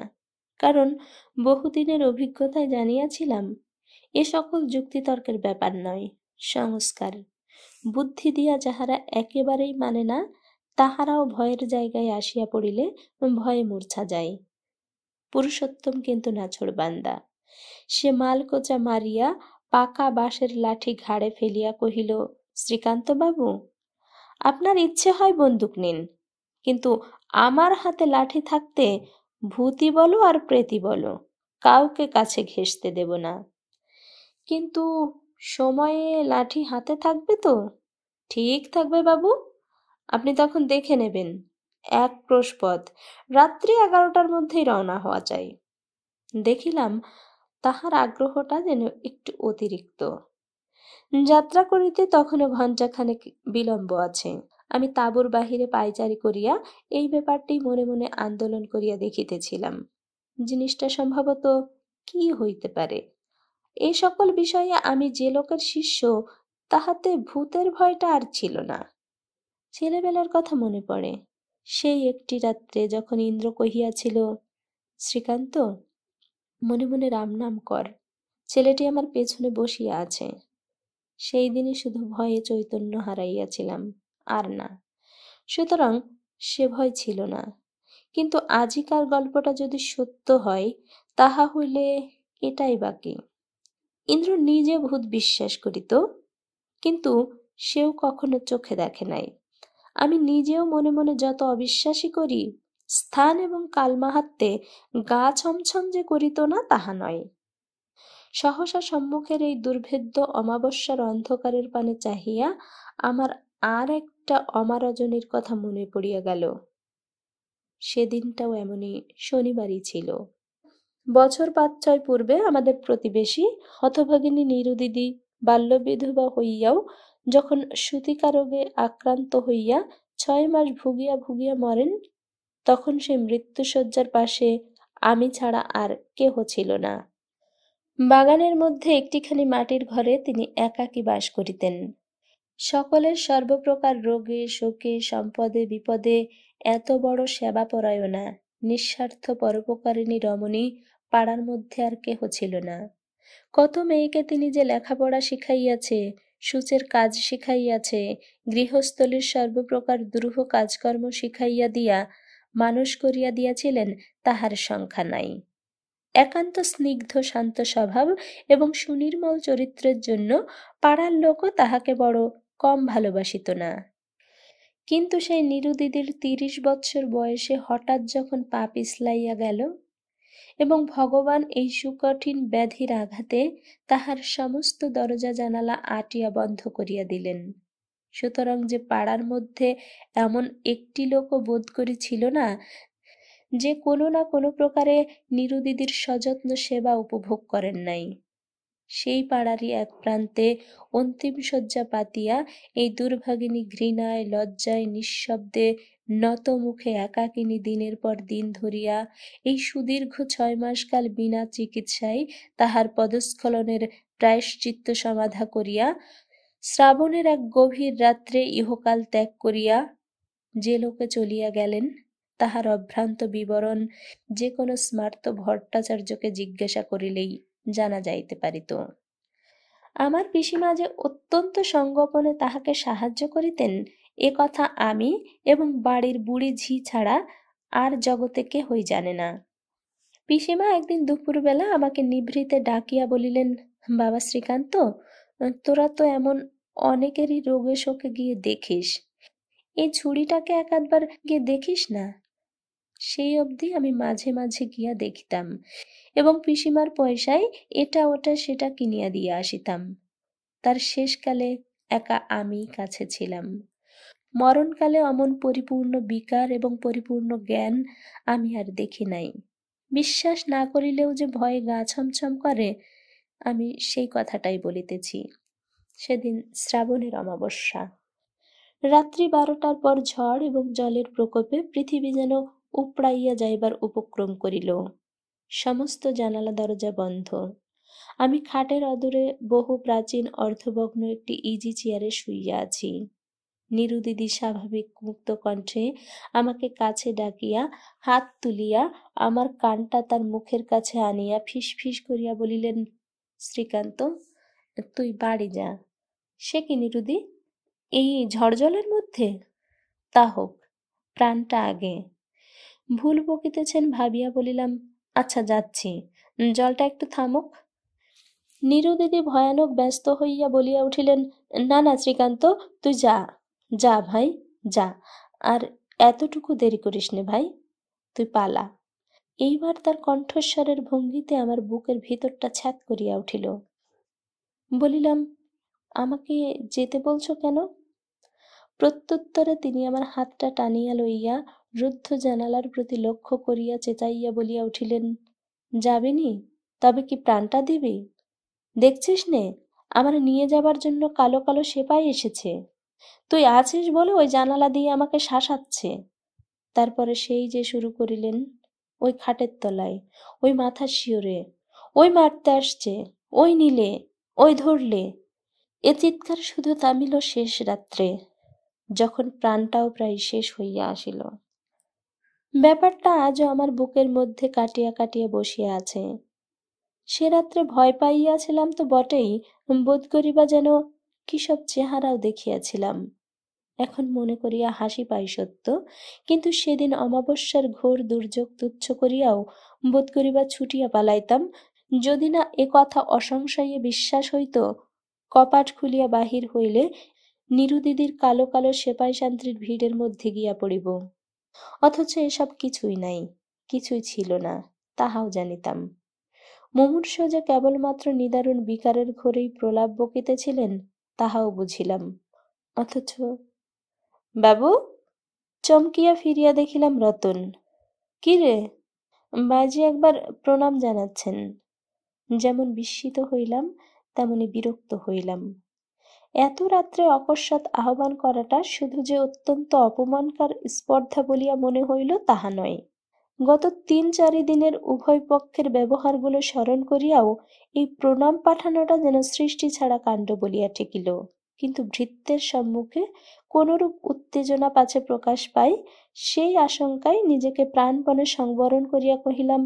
কারণ বহুদিনের অভিজ্ঞতায় জানিয়াছিলাম এ সকল যুক্তিতর্কের ব্যাপার নয়, সংস্কার। বুদ্ধি দিয়া যাহারা একেবারেই মানে না, তাহারাও ভয়ের জায়গায় আসিয়া পড়িলে ভয়ে মূর্ছা যায়। পুরুষোত্তম কিন্তু নাছোড়বান্দা। সে মালকোচা মারিয়া পাকা বাঁশের লাঠি ঘাড়ে ফেলিয়া কহিল, শ্রীকান্তবাবু, আপনার ইচ্ছে হয় বন্দুক নিন, কিন্তু আমার হাতে লাঠি থাকতে ভূতই বলো আর প্রেতই বলো, কাউকে কাছে ঘেঁষতে দেব না। কিন্তু সময়ে লাঠি হাতে থাকবে তো? ঠিক থাকবে বাবু, আপনি তখন দেখে নেবেন। এক ক্রোশপথ, রাত্রি 11টার মধ্যেই রওনা হওয়া চাই। দেখিলাম তাহার আগ্রহটা যেন একটু অতিরিক্ত। যাত্রা করিতে তখনও ঘণ্টাখানেক বিলম্ব আছে। আমি তাঁবুর বাহিরে পায়চারি করিয়া এই ব্যাপারটি মনে মনে আন্দোলন করিয়া দেখিতেছিলাম। জিনিসটা সম্ভবত কি হইতে পারে? এই সকল বিষয়ে আমি যে লোকের শিষ্য, তাহাতে ভূতের ভয়টা আর ছিল না। ছেলেবেলার কথা মনে পড়ে। সেই একটি রাত্রে যখন ইন্দ্র কহিয়াছিল, শ্রীকান্ত, মনে মনে রাম নাম কর, ছেলেটি আমার পেছনে বসিয়া আছে। সেই দিনই শুধু ভয়ে চৈতন্য হারাইয়াছিলাম, আর না। সুতরাং সে ভয় ছিল না। কিন্তু আজিকার গল্পটা যদি সত্য হয়, তাহা হইলে এটাই বাকি। ইন্দ্র নিজে ভূত বিশ্বাস করিত, কিন্তু সেও কখনো চোখে দেখে নাই। আমি নিজেও মনে মনে যত অবিশ্বাসী করি, স্থান এবং কালমাহাত্মে গা ছমছম যে করিত না তাহা নয়। সহসা সম্মুখের এই দুর্ভেদ্য অমাবস্যার অন্ধকারের পানে চাহিয়া আমার আর একটা অমারজনীর কথা মনে পড়িয়া গেল। সেদিনটাও এমনই শনিবারই ছিল। বছর 5-6 পূর্বে আমাদের প্রতিবেশী হতভাগিনী নীরুদিদি বাল্যবিধবা হইয়াও যখন সূতিকা রোগে আক্রান্ত হইয়া 6 মাস ভুগিয়া ভুগিয়া মরেন, তখন সে মৃত্যুশয্যার পাশে আমি ছাড়া আর কেহ ছিল না। বাগানের মধ্যে একটিখানি মাটির ঘরে তিনি একাকী বাস করিতেন। সকলের সর্বপ্রকার রোগে শোকে সম্পদে বিপদে এত বড় সেবাপরায়ণা নিঃস্বার্থ পরোপকারিণী রমণী পাড়ার মধ্যে আর কেহ ছিল না। কত মেয়েকে তিনি যে লেখাপড়া শিখাইয়াছে, সূচের কাজ শিখাইয়াছে, গৃহস্থলীর সর্বপ্রকার দুরূহ কাজকর্ম শিখাইয়া দিয়া মানুষ করিয়া দিয়াছিলেন, তাহার সংখ্যা নাই। একান্ত স্নিগ্ধ শান্ত স্বভাব এবং সুনির্মল চরিত্রের জন্য পাড়ার লোকও তাহাকে বড় কম ভালোবাসিত না। কিন্তু সেই নীরুদিদির 30 বৎসর বয়সে হঠাৎ যখন পা পিছলাইয়া গেল এবং ভগবান এই সুকঠিন ব্যাধির আঘাতে তাহার সমস্ত দরজা জানালা আটিয়া বন্ধ করিয়া দিলেন, সুতরাং যে পাড়ার মধ্যে এমন একটি লোকও বোধ করি ছিল না যে কোনো না কোনো প্রকারে নীরুদিদির সযত্ন সেবা উপভোগ করেন নাই। সেই পাড়ারই এক প্রান্তে অন্তিম শয্যা পাতিয়া এই দুর্ভাগিনী ঘৃণায় লজ্জায় নিঃশব্দে নত মুখে একাকিনী দিনের পর দিন ধরিয়া এই সুদীর্ঘ 6 মাসকাল বিনা চিকিৎসায় তাহার পদস্খলনের প্রায়শ্চিত্ত সমাধা করিয়া শ্রাবণের এক গভীর রাত্রে ইহকাল ত্যাগ করিয়া যে লোকে চলিয়া গেলেন, তাহার অভ্রান্ত বিবরণ যে কোনো স্মার্ত ভট্টাচার্যকে জিজ্ঞাসা করিলেই জানা যাইতে পারিত। আমার পিসিমা যে অত্যন্ত সঙ্গোপনে তাহাকে সাহায্য করিতেন, এ কথা আমি এবং বাড়ির বুড়ি ঝি ছাড়া আর জগতে কেহই জানে না। পিসিমা একদিন দুপুরবেলা আমাকে নিভৃতে ডাকিয়া বলিলেন, বাবা শ্রীকান্ত, তোরা তো এমন অনেকেরই রোগে শোকে গিয়ে দেখিস, এই ঝুড়িটাকে একাধবার গিয়ে দেখিস না। সেই অবধি আমি মাঝে মাঝে গিয়া দেখিতাম এবং পিসিমার পয়সায় এটা ওটা সেটা কিনিয়া দিয়া আসিতাম। তার শেষকালে একা আমি কাছে ছিলাম। মরণকালে অমন পরিপূর্ণ বিকার এবং পরিপূর্ণ জ্ঞান আমি আর দেখি নাই। বিশ্বাস না করিলেও যে ভয়ে গা ছমছম করে, আমি সেই কথাটাই বলিতেছি। সেদিন শ্রাবণের অমাবস্যা। রাত্রি 12টার পর ঝড় এবং জলের প্রকোপে পৃথিবী যেন উপড়াইয়া যাইবার উপক্রম করিল। সমস্ত জানালা দরজা বন্ধ। আমি খাটের অদূরে বহু প্রাচীন অর্ধভগ্ন একটি ইজি চেয়ারে শুইয়া আছি। নীরুদিদি স্বাভাবিক মুক্ত কণ্ঠে আমাকে কাছে ডাকিয়া হাত তুলিয়া আমার কানটা তার মুখের কাছে আনিয়া ফিস ফিস করিয়া বলিলেন, শ্রীকান্ত, তুই বাড়ি যা। সে কি নীরুদি, এই ঝড় জলের মধ্যে? তা হোক, প্রাণটা আগে। ভুল বকিতেছেন ভাবিয়া বলিলাম, আচ্ছা যাচ্ছি, জলটা একটু থামুক। নীরুদিদি ভয়ানক ব্যস্ত হইয়া বলিয়া উঠিলেন, না না শ্রীকান্ত, তুই যা, যা ভাই যা, আর এতটুকু দেরি করিস নে ভাই, তুই পালা। এইবার তার কণ্ঠস্বরের ভঙ্গিতে আমার বুকের ভিতরটা ছ্যাঁক করিয়া উঠিল। বলিলাম, আমাকে যেতে বলছো কেন? প্রত্যুত্তরে তিনি আমার হাতটা টানিয়া লইয়া রুদ্ধ জানালার প্রতি লক্ষ্য করিয়া চেঁচাইয়া বলিয়া উঠিলেন, যাবিনি? তবে কি প্রাণটা দিবি? দেখছিস নে, আমার নিয়ে যাবার জন্য কালো কালো সেপাই এসেছে। তুই আছিস বলে ওই জানালা দিয়ে আমাকে শাসাচ্ছে। তারপরে সেই যে শুরু করিলেন, ওই খাটের তলায়, ওই মাথার শিওরে, ওই মারতে আসছে, ওই নিলে, ওই ধরলে। এ চিৎকার শুধু থামিল শেষ রাত্রে, যখন প্রাণটাও প্রায় শেষ হইয়া আসিল। ব্যাপারটা আজও আমার বুকের মধ্যে কাটিয়া কাটিয়া বসিয়া আছে। সে রাত্রে ভয় পাইয়াছিলাম তো বটেই, বোধ করিবা যেন কি সব চেহারাও দেখিয়াছিলাম। এখন মনে করিয়া হাসি পাই সত্য, কিন্তু সেদিন অমাবস্যার ঘোর দুর্যোগ তুচ্ছ করিয়াও বোধ করিবা ছুটিয়া পালাইতাম, যদি না এ কথা অসংশয়ে বিশ্বাস হইত। কপাট খুলিয়া বাহির হইলে নীরুদিদির কালো কালো সেপাই শান্ত্রীর ভিড়ের মধ্যে গিয়া পড়িব। অথচ এসব কিছুই নাই, কিছুই ছিল না, তাহাও জানিতাম। মুমূর্ষ যে কেবলমাত্র নিদারুণ বিকারের ঘোরেই প্রলাপ বকিতেছিলেন, তাহাও বুঝিলাম। অথচ বাবু, চমকিয়া ফিরিয়া দেখিলাম রতন। কি রে? বাজি একবার প্রণাম জানাচ্ছেন। যেমন বিস্মিত হইলাম, তেমনি বিরক্ত হইলাম। এত রাত্রে অকস্মাৎ আহ্বান করাটা শুধু যে অত্যন্ত অপমানকর স্পর্ধা বলিয়া মনে হইল তাহা নয়। গত 3-4 দিনের উভয় পক্ষের ব্যবহারগুলো স্মরণ করিয়াও এই প্রণাম পাঠানোটা যেন সৃষ্টি ছাড়া কাণ্ড বলিয়া ঠেকিল। কিন্তু ভৃত্যের সম্মুখে কোনরূপ উত্তেজনা পাছে প্রকাশ পাই, সেই আশঙ্কায় নিজেকে প্রাণপণে সংবরণ করিয়া কহিলাম,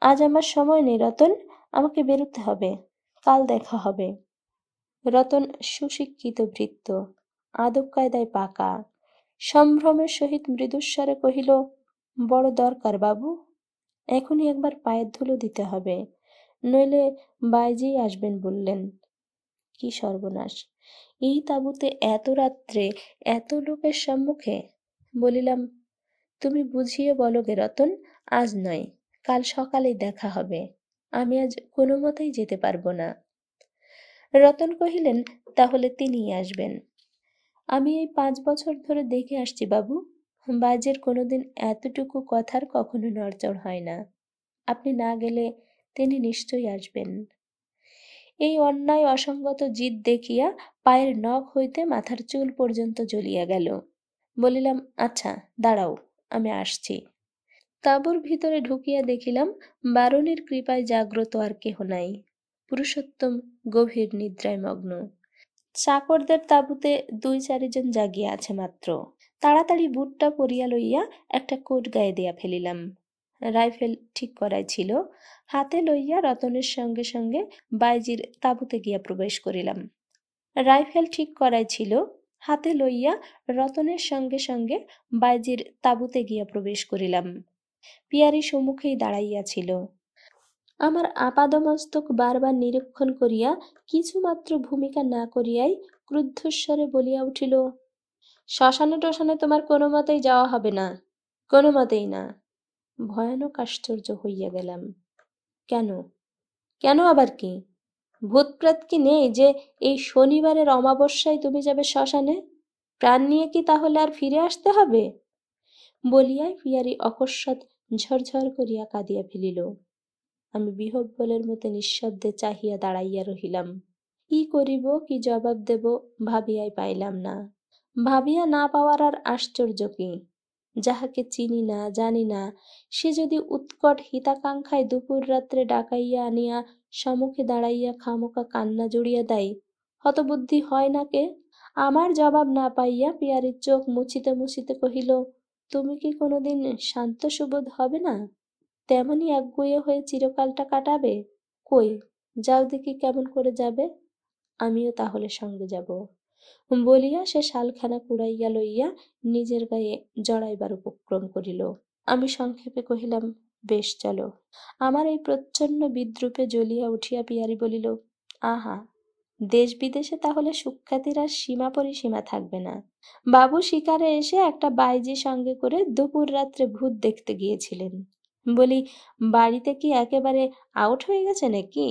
আজ আমার সময় নেই রতন, আমাকে বেরোতে হবে, কাল দেখা হবে। রতন সুশিক্ষিত ভৃত্য, আদব কায়দায় পাকা, সম্ভ্রমের সহিত মৃদুস্বরে কহিল, বড় দরকার বাবু, এখনই একবার পায়ের ধুলো দিতে হবে, নইলে বাইজি আসবেন বললেন। কি সর্বনাশ! এই তাঁবুতে এত রাত্রে এত লোকের সম্মুখে! বলিলাম, তুমি বুঝিয়ে বলো গে রতন, আজ নয়, কাল সকালেই দেখা হবে, আমি আজ কোনো মতেই যেতে পারবো না। রতন কহিলেন, তাহলে তিনিই আসবেন। আমি এই 5 বছর ধরে দেখে আসছি বাবু, বাজের কোনোদিন এতটুকু কথার কখনো নড়চড় হয় না। আপনি না গেলে তিনি নিশ্চয়ই আসবেন। এই অন্যায় অসঙ্গত জিদ দেখিয়া পায়ের নখ হইতে মাথার চুল পর্যন্ত জ্বলিয়া গেল। বলিলাম, আচ্ছা দাঁড়াও, আমি আসছি। তাঁবুর ভিতরে ঢুকিয়া দেখিলাম বারুণীর কৃপায় জাগ্রত আর কেহ নাই। পুরুষোত্তম গভীর নিদ্রায় মগ্ন। চাকরদের তাঁবুতে 2-4 জন জাগিয়া আছে মাত্র। তাড়াতাড়ি বুটটা পরিয়া লইয়া একটা কোট গায়ে দিয়া ফেলিলাম। রাইফেল ঠিক করাই ছিল, হাতে লইয়া রতনের সঙ্গে সঙ্গে বাইজির তাঁবুতে গিয়া প্রবেশ করিলাম। রাইফেল ঠিক করাই ছিল, হাতে লইয়া রতনের সঙ্গে সঙ্গে বাইজির তাঁবুতে গিয়া প্রবেশ করিলাম। পিয়ারি সম্মুখেই দাঁড়াইয়াছিল। আমার আপাদমস্তক বারবার নিরীক্ষণ করিয়া কিছুমাত্র ভূমিকা না করিয়াই ক্রুদ্ধস্বরে বলিয়া উঠিল, শ্মশানে টশানে তোমার কোনো মতেই যাওয়া হবে না, কোনো মতেই না। ভয়ানক আশ্চর্য হইয়া গেলাম। কেন? কেন আবার কি? ভূতপ্রেত কি নেই যে এই শনিবারের অমাবস্যায় তুমি যাবে শ্মশানে? প্রাণ নিয়ে কি তাহলে আর ফিরে আসতে হবে? বলিয়াই পিয়ারি অকস্মাৎ ঝরঝর করিয়া কাঁদিয়া ফেলিল। আমি বিহ্বলের মতো নিঃশব্দে চাহিয়া দাঁড়াইয়া রহিলাম। কি করিব, কি জবাব দেব ভাবিয়াই পাইলাম না। ভাবিয়া না পাওয়ার আর আশ্চর্য কি? যাহাকে চিনি না, জানি না, সে যদি উৎকট হিতাকাঙ্ক্ষায় দুপুর রাত্রে ডাকাইয়া আনিয়া সম্মুখে দাঁড়াইয়া খামোকা কান্না জড়িয়া দেয়, হতবুদ্ধি হয় না কে? আমার জবাব না পাইয়া পিয়ারির চোখ মুছিতে মুছিতে কহিল, তুমি কি কোনোদিন শান্ত সুবোধ হবে না? তেমনি একগুঁয়ে হয়ে চিরকালটা কাটাবে? কই, যাও দেখি কেমন করে যাবে। আমিও তাহলে সঙ্গে যাব। বলিয়া সে শালখানা কুড়াইয়া লইয়া নিজের গায়ে জড়াইবার উপক্রম করিল। আমি সংক্ষেপে কহিলাম, বেশ চলো। আমার এই প্রচ্ছন্ন বিদ্রূপে জ্বলিয়া উঠিয়া পিয়ারি বলিল, আহা, দেশ বিদেশে তাহলে সুখ্যাতির আর সীমা পরিসীমা থাকবে না। বাবু শিকারে এসে একটা বাইজি সঙ্গে করে দুপুর রাত্রে ভূত দেখতে গিয়েছিলেন। বলি, বাড়িতে কি একেবারে আউট হয়ে গেছে নাকি?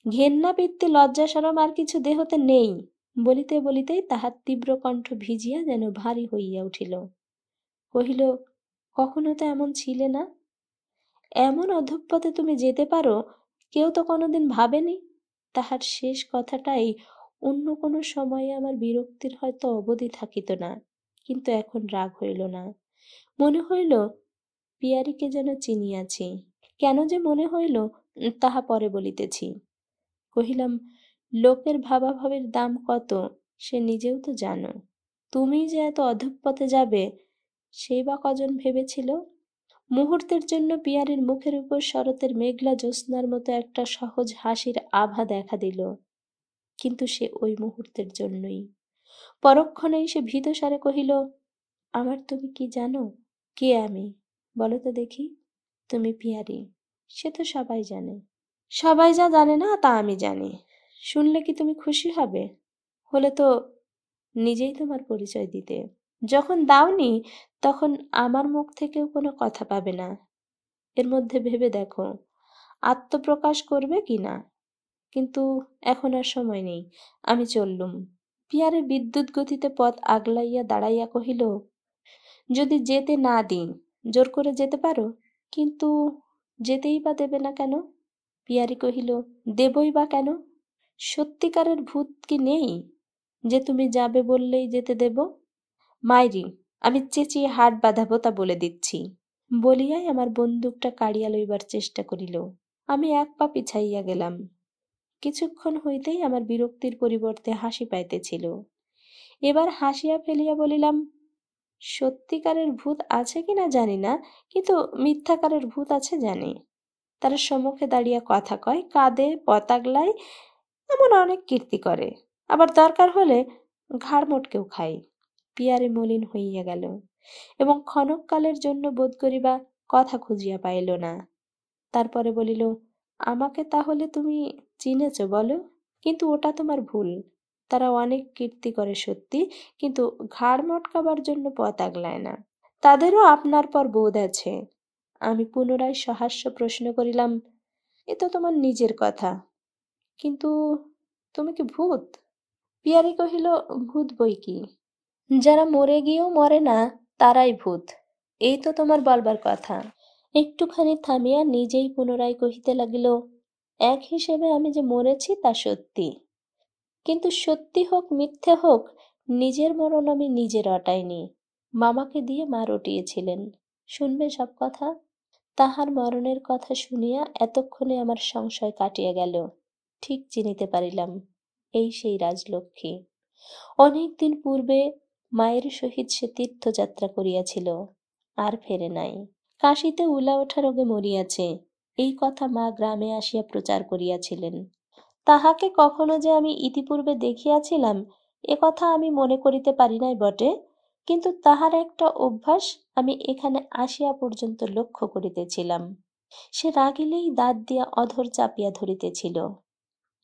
ঘেন্না পিত্তি লজ্জা সরম আর কিছু দেহতে নেই। বলিতে বলিতেই তাহার তীব্র কণ্ঠ ভিজিয়া যেন ভারী হইয়া উঠিল। কহিল, কখনো তো এমন ছিলে না। এমন অধঃপথে তুমি যেতে পারো কেউ তো কোনোদিন ভাবেনি। তাহার শেষ কথাটাই অন্য কোনো সময়ে আমার বিরক্তির হয়তো অবধি থাকিত না, কিন্তু এখন রাগ হইল না। মনে হইল পিয়ারিকে যেন চিনিয়াছি। কেন যে মনে হইল তাহা পরে বলিতেছি। কহিলাম, লোকের ভাবাভাবের দাম কত সে নিজেও তো জানো। তুমি যে এত অধঃপথে যাবে সেই বা কজন ভেবেছিল? মুহূর্তের জন্য পিয়ারির মুখের উপর শরতের মেঘলা জ্যোৎস্নার মতো একটা সহজ হাসির আভা দেখা দিল, কিন্তু সে ওই মুহূর্তের জন্যই। পরক্ষণেই সে ভীত স্বরে কহিল, আমার তুমি কি জানো? কে আমি বলো তো দেখি। তুমি পিয়ারি, সে তো সবাই জানে। সবাই যা জানে না তা আমি জানি। শুনলে কি তুমি খুশি হবে? হলে তো নিজেই তোমার পরিচয় দিতে। যখন দাওনি তখন আমার মুখ থেকেও কোনো কথা পাবে না। এর মধ্যে ভেবে দেখো আত্মপ্রকাশ করবে কি না। কিন্তু এখন আর সময় নেই, আমি চললুম। পিয়ারে বিদ্যুৎ গতিতে পথ আগলাইয়া দাঁড়াইয়া কহিল, যদি যেতে না দিই জোর করে যেতে পারো? কিন্তু যেতেই বা দেবে না কেন? পিয়ারি কহিল, দেবই বা কেন? সত্যিকারের ভূত কি নেই যে তুমি যাবে বললেই যেতে দেব? মাইরি, আমি চেঁচিয়ে হাট বাঁধাবো তা বলে দিচ্ছি। বলিয়াই আমার বন্দুকটা কাড়িয়া লইবার চেষ্টা করিল। আমি এক পা পিছাইয়া গেলাম। কিছুক্ষণ হইতেই আমার বিরক্তির পরিবর্তে হাসি পাইতেছিল। এবার হাসিয়া ফেলিয়া বলিলাম, সত্যিকারের ভূত আছে কিনা জানি না, কিন্তু মিথ্যাকারের ভূত আছে জানি। তারা সম্মুখে দাঁড়িয়ে কথা কয়, কাঁদে, পতাগলায়, এমন অনেক কীর্তি করে। আবার দরকার হলে ঘাড় মোটকেও খায়। পিয়ারে মলিন হইয়া গেল এবং ক্ষণকালের জন্য বোধ করিবা কথা খুঁজিয়া পাইল না। তারপরে বলিল, আমাকে তাহলে তুমি চিনেছ বলো? কিন্তু ওটা তোমার ভুল। তারা অনেক কীর্তি করে সত্যি, কিন্তু ঘাড় মটকাবার জন্য পথ আগলায় না। তাদেরও আপনার পর বোধ আছে। আমি পুনরায় সহাস্য প্রশ্ন করিলাম, এ তো তোমার নিজের কথা, কিন্তু তুমি কি ভূত? পিয়ারি কহিল, ভূত বই কি। যারা মরে গিয়েও মরে না তারাই ভূত, এই তো তোমার বলবার কথা। একটুখানি থামিয়া নিজেই পুনরায় কহিতে লাগিল, এক হিসেবে আমি যে মরেছি তা সত্যি, কিন্তু সত্যি হোক মিথ্যে হোক, নিজের মরণ আমি নিজে রটাইনি, মামাকে দিয়ে মা রটিয়েছিলেন। শুনবে সব কথা? তাহার মরণের কথা শুনিয়া এতক্ষণে আমার সংশয় কাটিয়া গেল। ঠিক চিনিতে পারিলাম, এই সেই রাজলক্ষ্মী। অনেক দিন পূর্বে মায়ের সহিত সে তীর্থযাত্রা করিয়াছিল, আর ফেরে নাই। কাশীতে উলা ওঠা রোগে মরিয়াছে, এই কথা মা গ্রামে আসিয়া প্রচার করিয়াছিলেন। তাহাকে কখনো যে আমি ইতিপূর্বে দেখিয়াছিলাম এ কথা আমি মনে করিতে পারি নাই বটে, কিন্তু তাহার একটা অভ্যাস আমি এখানে আসিয়া পর্যন্ত লক্ষ্য করিতেছিলাম। সে রাগিলেই দাঁত দিয়া অধর চাপিয়া ধরিতেছিল।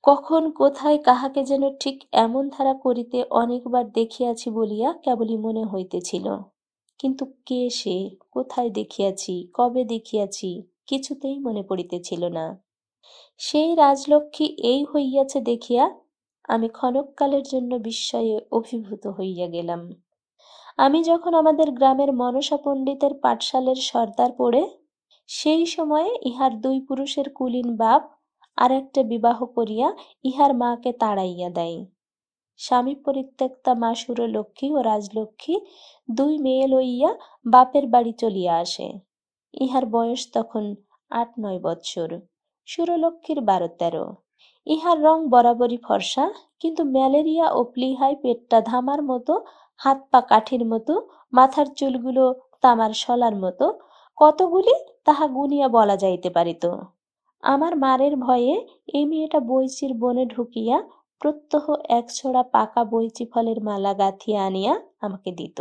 কখন কোথায় কাহাকে যেন ঠিক এমন ধারা করিতে অনেকবার দেখিয়াছি বলিয়া কেবলই মনে হইতেছিল, কিন্তু কে সে, কোথায় দেখিয়াছি, কবে দেখিয়াছি, কিছুতেই মনে পড়িতেছিল না। সেই রাজলক্ষ্মী এই হইয়াছে দেখিয়া আমি ক্ষণকালের জন্য বিস্ময়ে অভিভূত হইয়া গেলাম। আমি যখন আমাদের গ্রামের মনসা পণ্ডিতের পাঠশালের সর্দার পড়ে, সেই সময়ে ইহার দুই পুরুষের কুলীন বাপ আর একটা বিবাহ করিয়া ইহার মাকে তাড়াইয়া দেয়। স্বামী পরিত্যক্তা মা সুরলক্ষ্মী ও রাজলক্ষ্মী দুই মেয়ে লইয়া বাপের বাড়ি চলিয়া আসে। ইহার বয়স তখন ৮-৯ বৎসর, সুরলক্ষ্মীর ১২-১৩। ইহার রং বরাবরই ফর্সা, কিন্তু ম্যালেরিয়া ও প্লিহায় পেটটা ধামার মতো, হাত পা কাঠির মতো, মাথার চুলগুলো তামার শলার মতো, কতগুলি তাহা গুনিয়া বলা যাইতে পারিত। আমার মারের ভয়ে এই মেয়েটা বৈচির বনে ঢুকিয়া প্রত্যহ একছড়া পাকা বৈচি ফলের মালা গাঁথিয়া আনিয়া আমাকে দিত।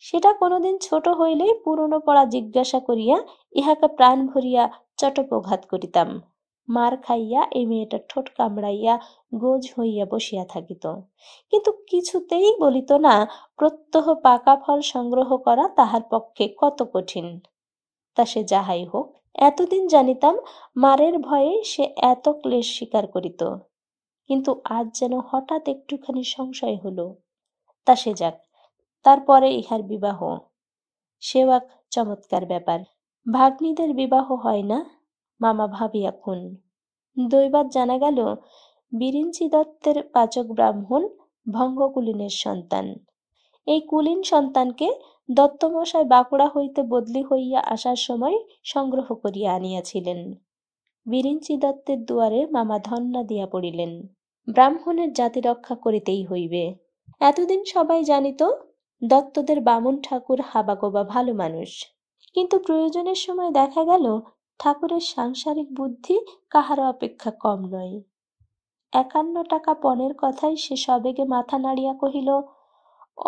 সেটা কোনোদিন ছোট হইলেই পুরনো পড়া জিজ্ঞাসা করিয়া ইহাকে প্রাণ ভরিয়া চটপঘাত করিতাম। মার খাইয়া এই মেয়েটা ঠোঁট কামড়াইয়া গোজ হইয়া বসিয়া থাকিত, কিন্তু কিছুতেই বলিত না প্রত্যহ পাকা ফল সংগ্রহ করা তাহার পক্ষে কত কঠিন। তা সে যাহাই হোক, এতদিন জানিতাম মারের ভয়ে সে এত ক্লেশ স্বীকার করিত, কিন্তু আজ যেন হঠাৎ একটুখানি সংশয় হলো। তা সে যাক, তারপরে ইহার বিবাহ, সেও এক চমৎকার ব্যাপার। ভাগ্নিদের বিবাহ হয় না, মামা ভাবিয়া খুন। দৈবাৎ জানা গেল বিরিঞ্চি দত্তের পাচক ব্রাহ্মণ ভঙ্গকুলীনের সন্তান। এই কুলীন সন্তানকে দত্তমশাই বাঁকুড়া হইতে বদলি হইয়া আসার সময় সংগ্রহ করিয়া আনিয়াছিলেন। বিরিঞ্চি দত্তের দুয়ারে মামা ধন্না দিয়া পড়িলেন, ব্রাহ্মণের জাতি রক্ষা করিতেই হইবে। এতদিন সবাই জানিত দত্তদের বামুন ঠাকুর হাবাগোবা ভালো মানুষ, কিন্তু প্রয়োজনের সময় দেখা গেল ঠাকুরের সাংসারিক বুদ্ধি কাহারও অপেক্ষা কম নয়। ৫১ টাকা পণের কথাই সে সবেগে মাথা নাড়িয়া কহিল,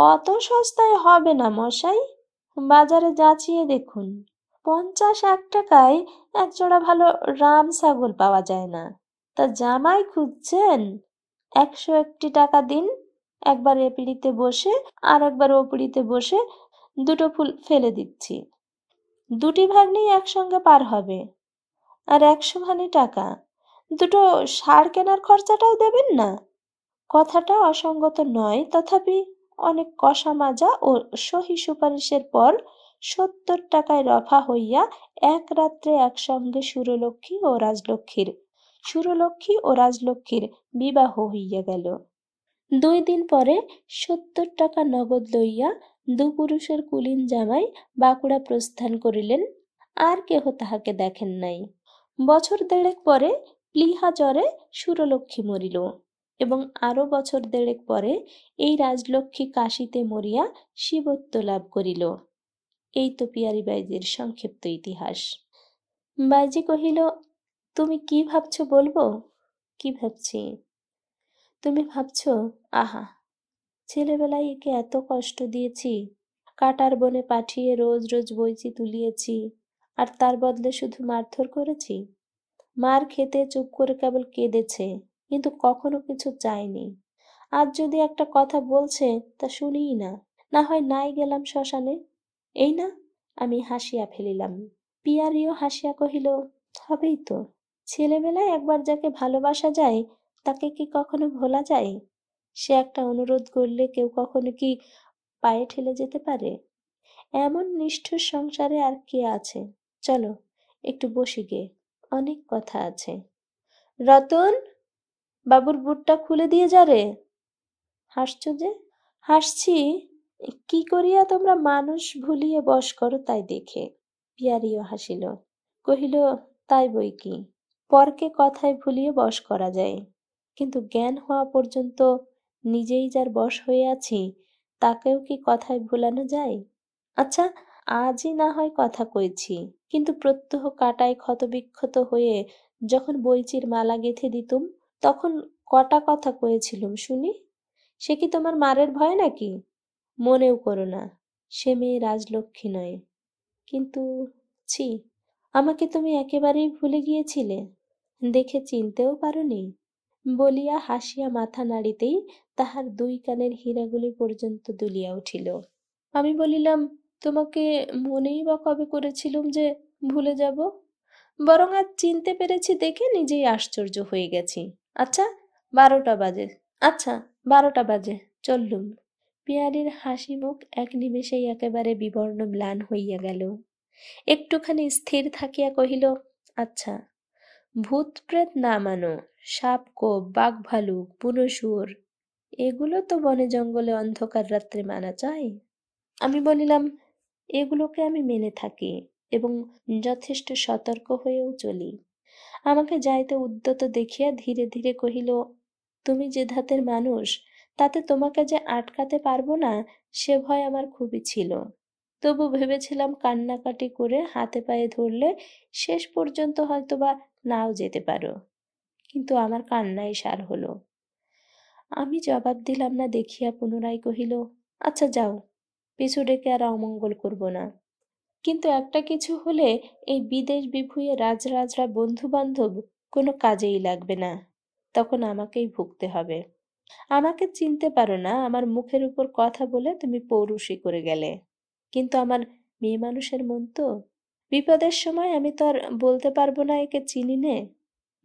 অত সস্তায় হবে না মশাই, বাজারে যাচিয়ে দেখুন। ৫০-১ টাকায় একজোড়া ভালো রাম ছাগল পাওয়া যায় না। তা জামাই খুঁজছেন? ১০১টি টাকা দিন, একবার এ পিঁড়িতে বসে আর একবার ও পিঁড়িতে বসে দুটো ফুল ফেলে দিচ্ছি। দুটি ভাগ্নেই একসঙ্গে পার হবে। আর ১০০ টাকা, দুটো ষাঁড় কেনার খরচাটাও দেবেন না। কথাটা অসঙ্গত নয়, তথাপি অনেক কষা মাজা ও সহি সুপারিশের পর ৭০ টাকায় রফা হইয়া এক রাত্রে একসঙ্গে সুরলক্ষ্মী ও রাজলক্ষ্মীর বিবাহ হইয়া গেল। ২ দিন পরে ৭০ টাকা নগদ লইয়া দুপুরুষের কুলীন জামাই বাঁকুড়া প্রস্থান করিলেন, আর কেহ তাহাকে দেখেন নাই। বছর দেড়েক পরে প্লিহা জ্বরে সুরলক্ষ্মী মরিল, এবং আরো বছর দেড়েক পরে এই রাজলক্ষ্মী কাশীতে মরিয়া শিবত্ব লাভ করিল। এই তো পিয়ারি বাইজির সংক্ষিপ্ত ইতিহাস। বাইজি কহিল, তুমি কি ভাবছ বলবো? কি ভাবছি? তুমি ভাবছ, আহা, ছেলেবেলায় একে এত কষ্ট দিয়েছি, কাটার বনে পাঠিয়ে রোজ রোজ বইচি তুলিয়েছি, আর তার বদলে শুধু মারধর করেছি। মার খেতে চুপ করে কেবল কেঁদেছে, কিন্তু কখনো কিছু চায়নি। আজ যদি একটা কথা বলছে তা শুনিই না, না হয় নাই গেলাম শ্মশানে। এই না, আমি হাসিয়া ফেলিলাম। পিয়ারিও হাসিয়া কহিল, হবেই তো। ছেলেবেলায় একবার যাকে ভালোবাসা যায় তাকে কি কখনো ভোলা যায়? সে একটা অনুরোধ করলে কেউ কখনো কি পায়ে ঠেলে যেতে পারে? এমন নিষ্ঠুর সংসারে আর কে আছে? চলো একটু বসি গে, অনেক কথা আছে। রতন, বাবুর বুটটা খুলে দিয়ে যা রে। হাসছ যে? হাসছি, কি করিয়া তোমরা মানুষ ভুলিয়ে বশ করো তাই দেখে। পিয়ারিও হাসিল, কহিল, তাই বই কি, পরকে কথায় ভুলিয়ে বশ করা যায়, কিন্তু জ্ঞান হওয়া পর্যন্ত নিজেই যার বশ হয়ে আছি তাকেও কি কথায় ভুলানো যায়? আচ্ছা, আজই না হয় কথা কইছি, কিন্তু প্রত্যহ কাটায় ক্ষতবিক্ষত হয়ে যখন বইচির মালা গেঁথে দিতুম, তখন কটা কথা কয়েছিলুম শুনি? সে কি তোমার মারের ভয় নাকি? মনেও করো না, সে মেয়ে রাজলক্ষ্মী নয়। কিন্তু ছি, আমাকে তুমি একেবারেই ভুলে গিয়েছিলে, দেখে চিনতেও পারোনি? বলিয়া হাসিয়া মাথা নাড়িতেই তাহার দুই কানের হীরাগুলি পর্যন্ত দুলিয়া উঠিল। আমি বলিলাম, তোমাকে মনেই বা কবে করেছিলুম যে ভুলে যাব? বরং আজ চিনতে পেরেছি দেখে নিজেই আশ্চর্য হয়ে গেছি। আচ্ছা 12টা বাজে, আচ্ছা 12টা বাজে, চললুম। পিয়ারির হাসি মুখ এক নিমেষেই একেবারে বিবর্ণ ম্লান হইয়া গেল। একটুখানি স্থির থাকিয়া কহিল, আচ্ছা, ভূত প্রেত না মানো, সাপ কোপ, বাঘ ভালুক, বুনো শুয়োর, এগুলো তো বনে জঙ্গলে অন্ধকার রাত্রে মানা চাই। আমি বলিলাম, এগুলোকে আমি মেনে থাকি এবং যথেষ্ট সতর্ক হয়েও চলি। আমাকে যাইতে উদ্যত দেখিয়া ধীরে ধীরে কহিল, তুমি যে ধাতের মানুষ, তাতে তোমাকে যে আটকাতে পারবো না সে ভয় আমার খুবই ছিল। তবু ভেবেছিলাম কান্নাকাটি করে হাতে পায়ে ধরলে শেষ পর্যন্ত হয়তোবা নাও যেতে পারো, কিন্তু আমার কান্নাই সার হলো। আমি জবাব দিলাম না দেখিয়া পুনরায় কহিল, আচ্ছা যাও, পিছু ডেকে আর অমঙ্গল করব না, কিন্তু একটা কিছু হলে এই বিদেশ বিভুঁইয়ে রাজরাজরা বন্ধু বান্ধব কোনো কাজেই লাগবে না, তখন আমাকেই ভুগতে হবে। আমাকে চিনতে পারো না, আমার মুখের উপর কথা বলে তুমি পৌরুষী করে গেলে, কিন্তু আমার মেয়ে মানুষের মন তো, বিপদের সময় আমি তো আর বলতে পারবো না একে চিনি নে।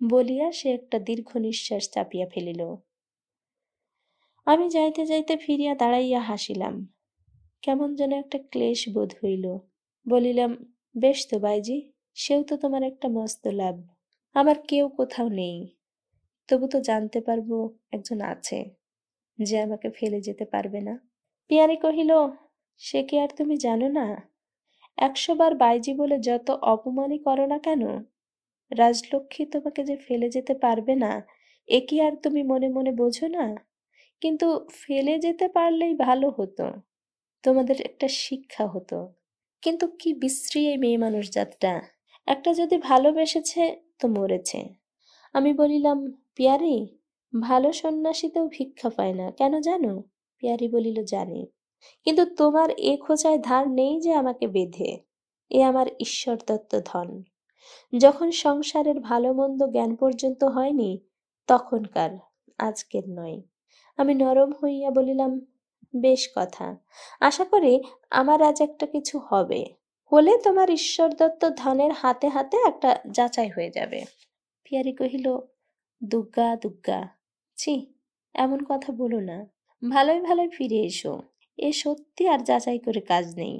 বলিয়া সে একটা দীর্ঘ নিঃশ্বাস চাপিয়া ফেলিল। আমি যাইতে যাইতে ফিরিয়া দাঁড়াইয়া হাসিলাম, কেমন যেন একটা ক্লেশ বোধ হইল। বলিলাম, বেশ তো বাইজি, সেও তো তোমার একটা মস্ত লাভ। আমার কেউ কোথাও নেই, তবু তো জানতে পারবো একজন আছে যে আমাকে ফেলে যেতে পারবে না। পিয়ারি কহিল, সে কি আর তুমি জানো না? 100 বার বাইজি বলে যত অপমানই করো না কেন, রাজলক্ষ্মী তোমাকে যে ফেলে যেতে পারবে না এ কি আর তুমি মনে মনে বোঝো না? কিন্তু ফেলে যেতে পারলেই ভালো হতো, তোমাদের একটা শিক্ষা হতো। কিন্তু কি বিশ্রী এই মেয়ে মানুষ জাতটা, একটা যদি ভালোবেসেছে তো মরেছে। আমি বলিলাম, পিয়ারি, ভালো সন্ন্যাসীতেও ভিক্ষা পায় না, কেন জানো? পিয়ারি বলিল, জানি, কিন্তু তোমার এ খোঁচায় ধার নেই যে আমাকে বেঁধে। এ আমার ঈশ্বর দত্ত ধন, যখন সংসারের ভালো মন্দ জ্ঞান পর্যন্ত হয়নি তখনকার, আজকের নয়। আমি নরম হইয়া বলিলাম, বেশ কথা, আশা করি আমার আজ একটা কিছু হবে, হলে তোমার ঈশ্বর দত্ত ধনের হাতে হাতে একটা যাচাই হয়ে যাবে। পিয়ারি কহিল, দুগ্গা দুগ্গা, ছি, এমন কথা বলো না, ভালোই ভালোই ফিরে এসো, এ সত্যি আর যাচাই করে কাজ নেই।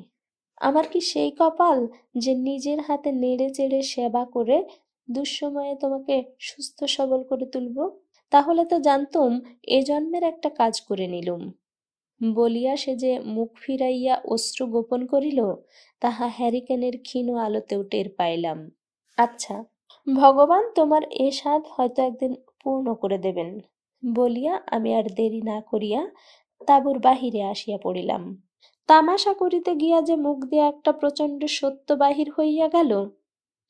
আমার কি সেই কপাল যে নিজের হাতে নেড়ে চেড়ে সেবা করে দুঃসময়ে তোমাকে সুস্থ সবল করে তুলব? তাহলে তো জানতুম এ জন্মের একটা কাজ করে নিলুম। বলিয়া সে যে মুখ ফিরাইয়া অশ্রু গোপন করিল তাহা হ্যারিকেনের ক্ষীণ আলোতেও টের পাইলাম। আচ্ছা, ভগবান তোমার এ সাধ হয়তো একদিন পূর্ণ করে দেবেন। বলিয়া আমি আর দেরি না করিয়া তাঁবুর বাহিরে আসিয়া পড়িলাম। তামাশা করিতে গিয়া যে মুখ দিয়া একটা প্রচণ্ড সত্য বাহির হইয়া গেল,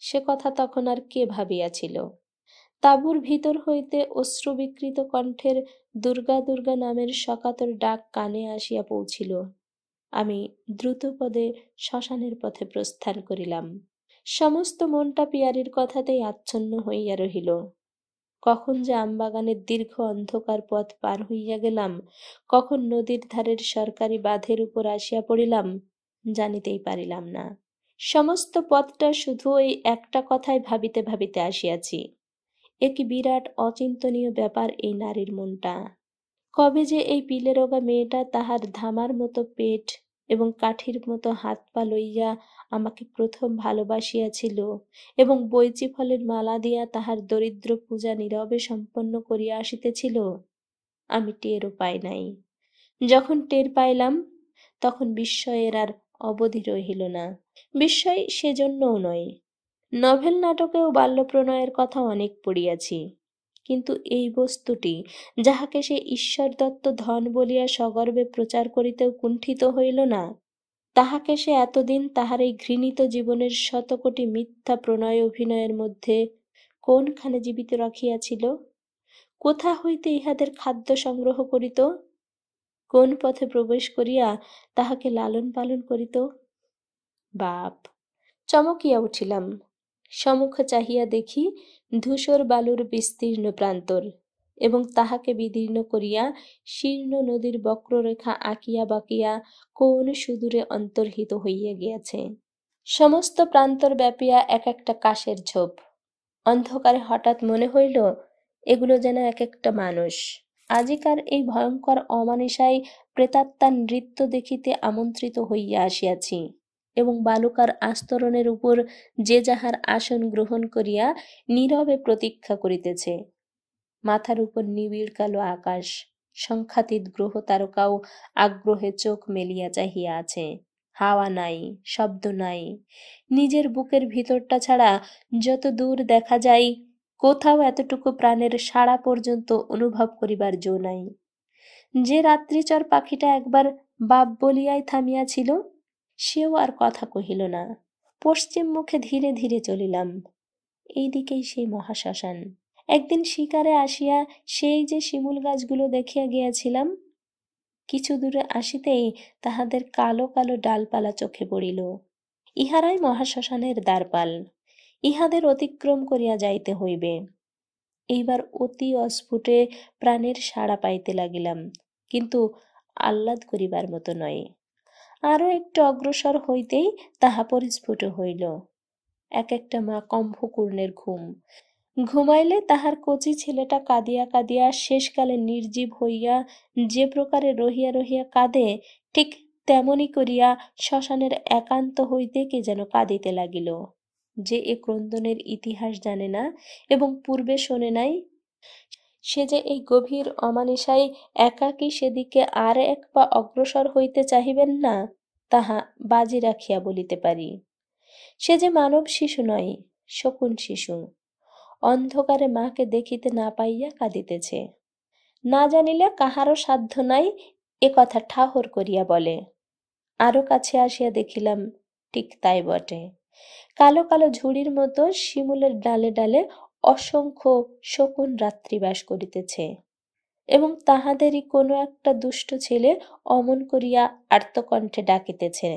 সে কথা তখন আর কে ভাবিয়াছিল। তাঁবুর ভিতর হইতে অশ্রুবিকৃত কণ্ঠের দুর্গা দুর্গা নামের সকাতর ডাক কানে আসিয়া পৌঁছিল। আমি দ্রুতপদে শ্মশানের পথে প্রস্থান করিলাম। সমস্ত মনটা পিয়ারির কথাতেই আচ্ছন্ন হইয়া রহিল। কখন যে আমবাগানের দীর্ঘ অন্ধকার পথ পার হইয়া গেলাম, কখন নদীর ধারের সরকারি বাঁধের উপর আসিয়া পড়িলাম, জানিতেই পারিলাম না। সমস্ত পথটা শুধু ওই একটা কথাই ভাবিতে ভাবিতে আসিয়াছি, এ কি বিরাট অচিন্তনীয় ব্যাপার এই নারীর মনটা। কবে যে এই পিলেরোগা মেয়েটা তাহার ধামার মতো পেট, এবং কাঠির মতো হাত পা লইয়া আমাকে প্রথম ভালোবাসিয়াছিল এবং বৈচি ফলের মালা দিয়া তাহার দরিদ্র পূজা নীরবে সম্পন্ন করিয়া আসিতেছিল, আমি টেরও পাই নাই। যখন টের পাইলাম তখন বিস্ময়ের আর অবধি রহিল না। বিস্ময় সেজন্যও নয়, নভেল নাটকেও বাল্যপ্রণয়ের কথা অনেক পড়িয়াছি, কিন্তু এই বস্তুটি যাহাকে সে ঈশ্বর দত্ত ধন বলিয়া সগর্বে প্রচার করিতেও কুণ্ঠিত হইল না, তাহাকে সে এতদিন তাহার এই ঘৃণিত জীবনের শতকোটি মিথ্যা প্রণয় অভিনয়ের মধ্যে কোনখানে জীবিত রাখিয়াছিল? কোথা হইতে ইহাদের খাদ্য সংগ্রহ করিত? কোন পথে প্রবেশ করিয়া তাহাকে লালন পালন করিত? বাপ! চমকিয়া উঠিলাম। সমুখ চাহিয়া দেখি ধূসর বালুর বিস্তীর্ণ প্রান্তর, এবং তাহাকে বিদীর্ণ করিয়া শীর্ণ নদীর বক্ররেখা আঁকিয়া বাঁকিয়া কোন সুদূরে অন্তর্হিত হইয়া গিয়াছে। সমস্ত প্রান্তর ব্যাপিয়া এক একটা কাশের ঝোপ। অন্ধকারে হঠাৎ মনে হইল এগুলো যেন এক একটা মানুষ। আজিকার এই ভয়ঙ্কর অমানিসায় প্রেতাত্মার নৃত্য দেখিতে আমন্ত্রিত হইয়া আসিয়াছি, এবং বালুকার আস্তরণের উপর যে যাহার আসন গ্রহণ করিয়া নীরবে প্রতীক্ষা করিতেছে। মাথার উপর নিবিড় কালো আকাশ, সংখ্যাতীত গ্রহ তারকাও আগ্রহে চোখ মেলিয়া চাহিয়া আছে। হাওয়া নাই, শব্দ নাই, নিজের বুকের ভিতরটা ছাড়া যত দূর দেখা যায় কোথাও এতটুকু প্রাণের সাড়া পর্যন্ত অনুভব করিবার জো নাই। যে রাত্রিচর পাখিটা একবার বাপ বলিয়াই থামিয়াছিল, সেও আর কথা কহিল না। পশ্চিম মুখে ধীরে ধীরে চলিলাম। এই দিকেই সেই মহাশ্মশান। একদিন শিকারে আসিয়া সেই যে শিমুল গাছগুলো দেখিয়া গিয়াছিলাম, কিছু দূরে আসিতেই তাহাদের কালো কালো ডালপালা চোখে পড়িল। ইহারাই মহাশ্মশানের দ্বারপাল। ইহাদের অতিক্রম করিয়া যাইতে হইবে। এইবার অতি অস্ফুটে প্রাণের সাড়া পাইতে লাগিলাম, কিন্তু আহ্লাদ করিবার মতো নয়। আরো একটু অগ্রসর হইতেই তাহা পরিস্ফুট হইল। এক একটা মা কম্ভকূর্ণের ঘুম। ঘুমাইলে তাহার কচি ছেলেটা কাঁদিয়া কাঁদিয়া শেষকালে নির্জীব হইয়া যে প্রকারে রহিয়া রহিয়া কাঁদে, ঠিক তেমনি করিয়া শ্মশানের একান্ত হইতে কে যেন কাঁদিতে লাগিল। যে এ ক্রন্দনের ইতিহাস জানে না এবং পূর্বে শোনে নাই, সে যে এই গভীর অমানিসায় একাকী সেদিকে আর এক পা অগ্রসর হইতে চাহিবেন না, তাহা বাজি রাখিয়া বলিতে পারি। সে যে মানব শিশু নয়, শকুন শিশু। অন্ধকারে মাকে দেখিতে না পাইয়া কাঁদিতেছে। না জানিলে কাহারও সাধ্য নাই এ কথা ঠাহর করিয়া বলে। আরো কাছে আসিয়া দেখিলাম ঠিক তাই বটে। কালো কালো ঝুড়ির মতো শিমুলের ডালে ডালে অসংখ্য শকুন রাত্রিবাস করিতেছে, এবং তাহাদেরই কোনো একটা দুষ্ট ছেলে অমন করিয়া আর্তকণ্ঠে ডাকিতেছে।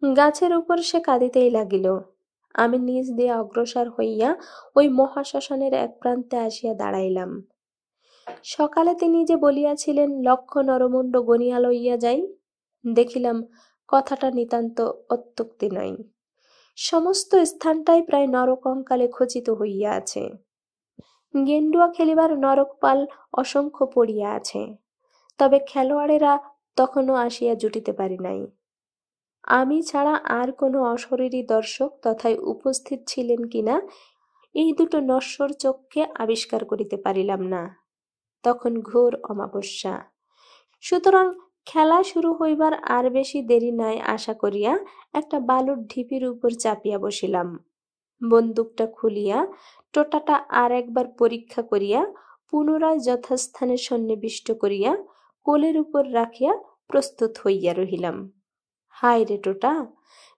গাছের উপর সে কাঁদিতেই লাগিল। আমি নিজ দিয়ে অগ্রসর হইয়া ওই মহাশ্মশানের এক প্রান্তে আসিয়া দাঁড়াইলাম। সকালে তিনি যে বলিয়াছিলেন লক্ষ নরমুণ্ড গনিয়া লইয়া যাই, দেখিলাম কথাটা নিতান্ত অত্যুক্তি নয়। সমস্ত স্থানটাই প্রায় নরকঙ্কালে খচিত হইয়া আছে। গেন্ডুয়া খেলিবার নরকপাল অসংখ্য পড়িয়া আছে, তবে খেলোয়াড়েরা তখনও আসিয়া জুটিতে পারি নাই। আমি ছাড়া আর কোনো অশরীরী দর্শক তথায় উপস্থিত ছিলেন কিনা এই দুটো নশ্বর চোখকে আবিষ্কার করিতে পারিলাম না। তখন ঘোর অমাবস্যা। সুতরাং খেলা শুরু হইবার আর বেশি দেরি নাই আশা করিয়া একটা বালুর ঢিপির উপর চাপিয়া বসিলাম। বন্দুকটা খুলিয়া টোটাটা আর একবার পরীক্ষা করিয়া পুনরায় যথাস্থানে সন্নিবিষ্ট করিয়া কোলের উপর রাখিয়া প্রস্তুত হইয়া রহিলাম। হায় রে টোটা!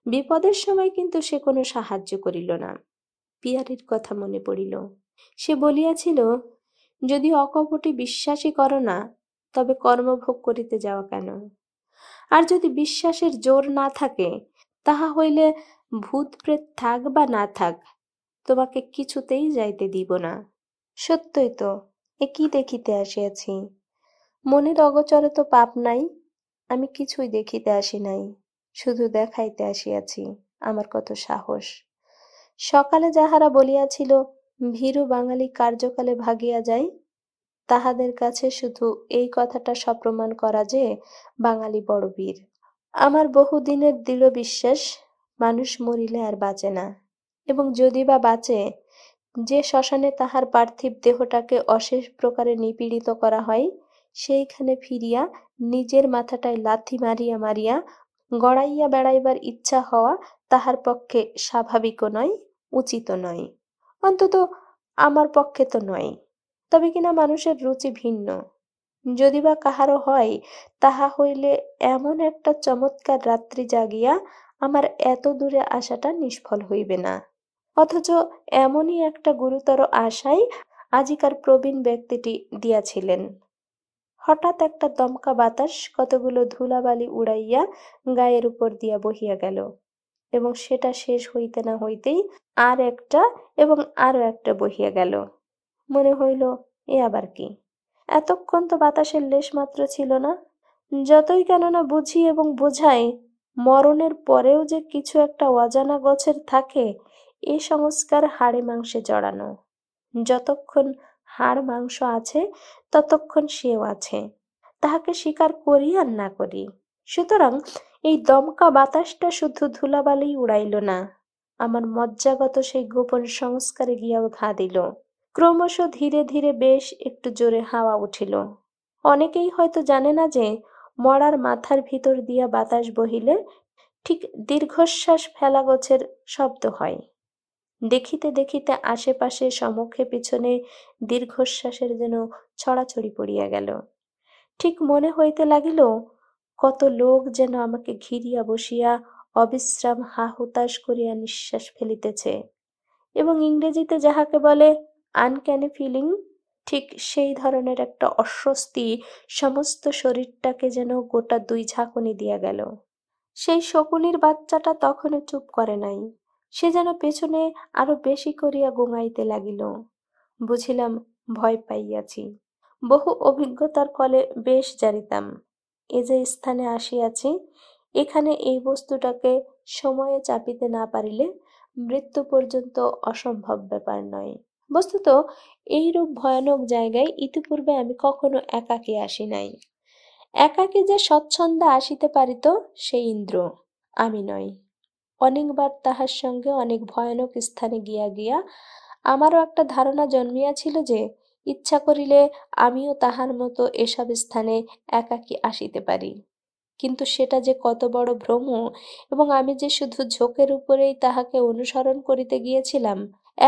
বিপদের সময় কিন্তু সে কোনো সাহায্য করিল না। পিয়ারির কথা মনে পড়িল। সে বলিয়াছিল, যদি অকপটে বিশ্বাসই করো না, তবে কর্মভোগ করিতে যাওয়া কেন? আর যদি বিশ্বাসের জোর না থাকে, তাহা হইলে ভূত প্রেত থাক বা না থাক, তোমাকে কিছুতেই যাইতে দিব না। সত্যই তো, এ কি দেখিতে আসিয়াছি? মনের অগোচরে তো পাপ নাই। আমি কিছুই দেখিতে আসি নাই, শুধু দেখাইতে আসিয়াছি আমার কত সাহস। সকালে যাহারা বলিয়াছিল ভীরু বাঙালি কার্যকালে ভাগিয়া যায়, তাহাদের কাছে শুধু এই কথাটা সপ্রমাণ করা যে বাঙালি বড় বীর। আমার বহুদিনের দৃঢ় বিশ্বাস, মানুষ মরিলে আর বাঁচে না, এবং যদি বা বাঁচে, যে শ্মশানে তাহার পার্থিব দেহটাকে অশেষ প্রকারে নিপীড়িত করা হয়, সেইখানে ফিরিয়া নিজের মাথাটায় লাথি মারিয়া মারিয়া গড়াইয়া বেড়াইবার ইচ্ছা হওয়া তাহার পক্ষে স্বাভাবিকও নয়, উচিতও নয়। অন্তত আমার পক্ষে তো নয়। তবে কিনা মানুষের রুচি ভিন্ন। যদি বা কাহারও হয়, তাহা হইলে এমন একটা চমৎকার রাত্রি জাগিয়া আমার এত দূরে আসাটা নিষ্ফল হইবে না। অথচ এমনই একটা গুরুতর আশাই আজিকার প্রবীণ ব্যক্তিটি দিয়াছিলেন। হঠাৎ একটা দমকা বাতাস কতগুলো ধুলাবালি উড়াইয়া গায়ের উপর দিয়া বহিয়া গেল, এবং সেটা শেষ হইতে না হইতেই আর একটা এবং আরো একটা বহিয়া গেল। মনে হইল, এ আবার কি? এতক্ষণ তো বাতাসের লেশ মাত্র ছিল না। যতই কেননা বুঝি এবং বোঝাই, মরণের পরেও যে কিছু একটা অজানা গোছের থাকে, এ সংস্কার হাড়ে মাংসে জড়ানো। যতক্ষণ হাড় মাংস আছে, ততক্ষণ সেও আছে, তাহাকে স্বীকার করি আর না করি। সুতরাং এই দমকা বাতাসটা শুধু ধুলাবালি উড়াইল না, আমার মজ্জাগত সেই গোপন সংস্কারে গিয়াও ঘা দিল। ক্রমশ ধীরে ধীরে বেশ একটু জোরে হাওয়া উঠিল। অনেকেই হয়তো জানে না যে, মরার মাথার ভিতর দিয়া বাতাস বহিলে ঠিক দীর্ঘশ্বাস ফেলা গোছের শব্দ হয়। দেখিতে দেখিতে আশেপাশে সমক্ষে পিছনে দীর্ঘশ্বাসের যেন ছড়াছড়ি পড়িয়া গেল। ঠিক মনে হইতে লাগিল, কত লোক যেন আমাকে ঘিরিয়া বসিয়া অবিশ্রাম হা হুতাশ করিয়া নিঃশ্বাস ফেলিতেছে, এবং ইংরেজিতে যাহাকে বলে আনক্যানি ফিলিং, ঠিক সেই ধরনের একটা অস্বস্তি সমস্ত শরীরটাকে যেন গোটা 2 ঝাঁকুনি দিয়া গেল। সেই শকুনির বাচ্চাটা তখনও চুপ করে নাই। সে যেন পেছনে আরো বেশি করিয়া গোঙাইতে লাগিল। বুঝিলাম, ভয় পাইয়াছি। বহু অভিজ্ঞতার ফলে বেশ জানিতাম, এ যে স্থানে আসিয়াছি, এখানে এই বস্তুটাকে সময়ে চাপিতে না পারিলে মৃত্যু পর্যন্ত অসম্ভব ব্যাপার নয়। বস্তুত এইরূপ ভয়ানক জায়গায় ইতিপূর্বে আমি কখনো একাকী আসি নাই। একাকী যে স্বচ্ছন্দে আসিতে পারিত, সেই ইন্দ্র, আমি নই। অনেকবার তাহার সঙ্গে অনেক ভয়ানক স্থানে গিয়া গিয়া আমারও একটা ধারণা জন্মিয়াছিল যে, ইচ্ছা করিলে আমিও তাহার মতো এসব স্থানে একাকী আসিতে পারি। কিন্তু সেটা যে কত বড় ভ্রম, এবং আমি যে শুধু ঝোঁকের উপরেই তাহাকে অনুসরণ করিতে গিয়েছিলাম,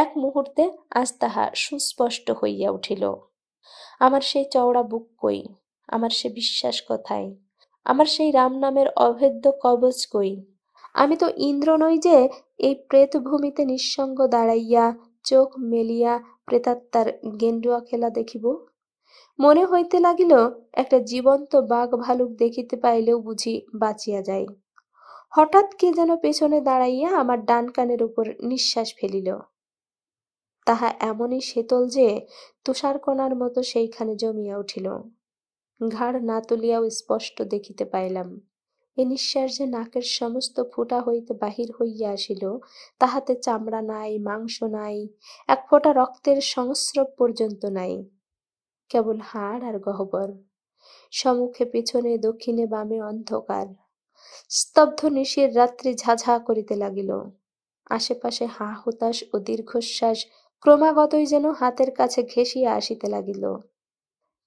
এক মুহূর্তে আজ তাহা সুস্পষ্ট হইয়া উঠিল। আমার সেই চওড়া বুক কই? আমার সে বিশ্বাস কোথায়? আমার সেই রাম নামের অভেদ্য কবচ কই? আমি তো ইন্দ্র নই যে এই প্রেতভূমিতে নিঃসঙ্গ দাঁড়াইয়া চোখ মেলিয়া প্রেতাত্মার গেন্ডুয়া খেলা দেখিব। মনে হইতে লাগিল, একটা জীবন্ত বাঘ ভালুক দেখিতে পাইলেও বুঝি বাঁচিয়া যায়। হঠাৎ কে যেন পেছনে দাঁড়াইয়া আমার ডান কানের উপর নিঃশ্বাস ফেলিল। তাহা এমনই শীতল যে তুষারকণার মতো সেইখানে জমিয়া উঠিল। ঘাড় না তুলিয়াও স্পষ্ট দেখিতে পাইলাম, এ নিঃশ্বাস যে নাকের সমস্ত ফুটা হইতে বাহির হইয়া আসিল, তাহাতে চামড়া নাই, মাংস নাই, এক ফোঁটা রক্তের সংস্রব পর্যন্ত নাই, কেবল হাড় আর গহ্বর। সম্মুখে পিছনে দক্ষিণে বামে অন্ধকার। স্তব্ধ নিশির রাত্রি ঝাঝা করিতে লাগিল। আশেপাশে হা হুতাশ ও দীর্ঘশ্বাস ক্রমাগতই যেন হাতের কাছে ঘেঁষিয়া আসিতে লাগিল।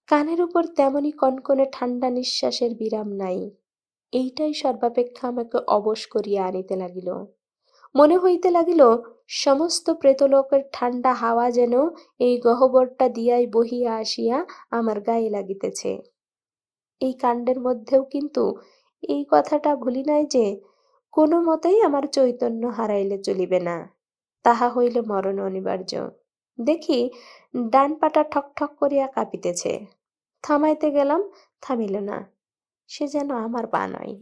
কানের উপর তেমনি কনকনে ঠান্ডা নিঃশ্বাসের বিরাম নাই। এইটাই সর্বাপেক্ষা আমাকে অবশ করিয়া আনিতে লাগিল। মনে হইতে লাগিল, সমস্ত প্রেতলোকের ঠান্ডা হাওয়া যেন এই গহ্বরটা দিয়াই বহিয়া আসিয়া আমার গায়ে লাগিতেছে। এই কাণ্ডের মধ্যেও কিন্তু এই কথাটা ভুলি নাই যে, কোনো মতেই আমার চৈতন্য হারাইলে চলিবে না, তাহা হইলে মরণ অনিবার্য। দেখি ডান পাটা ঠক ঠক করিয়া কাঁপিতেছে। থামাইতে গেলাম, থামিল না। সে যেন আমার পা নয়।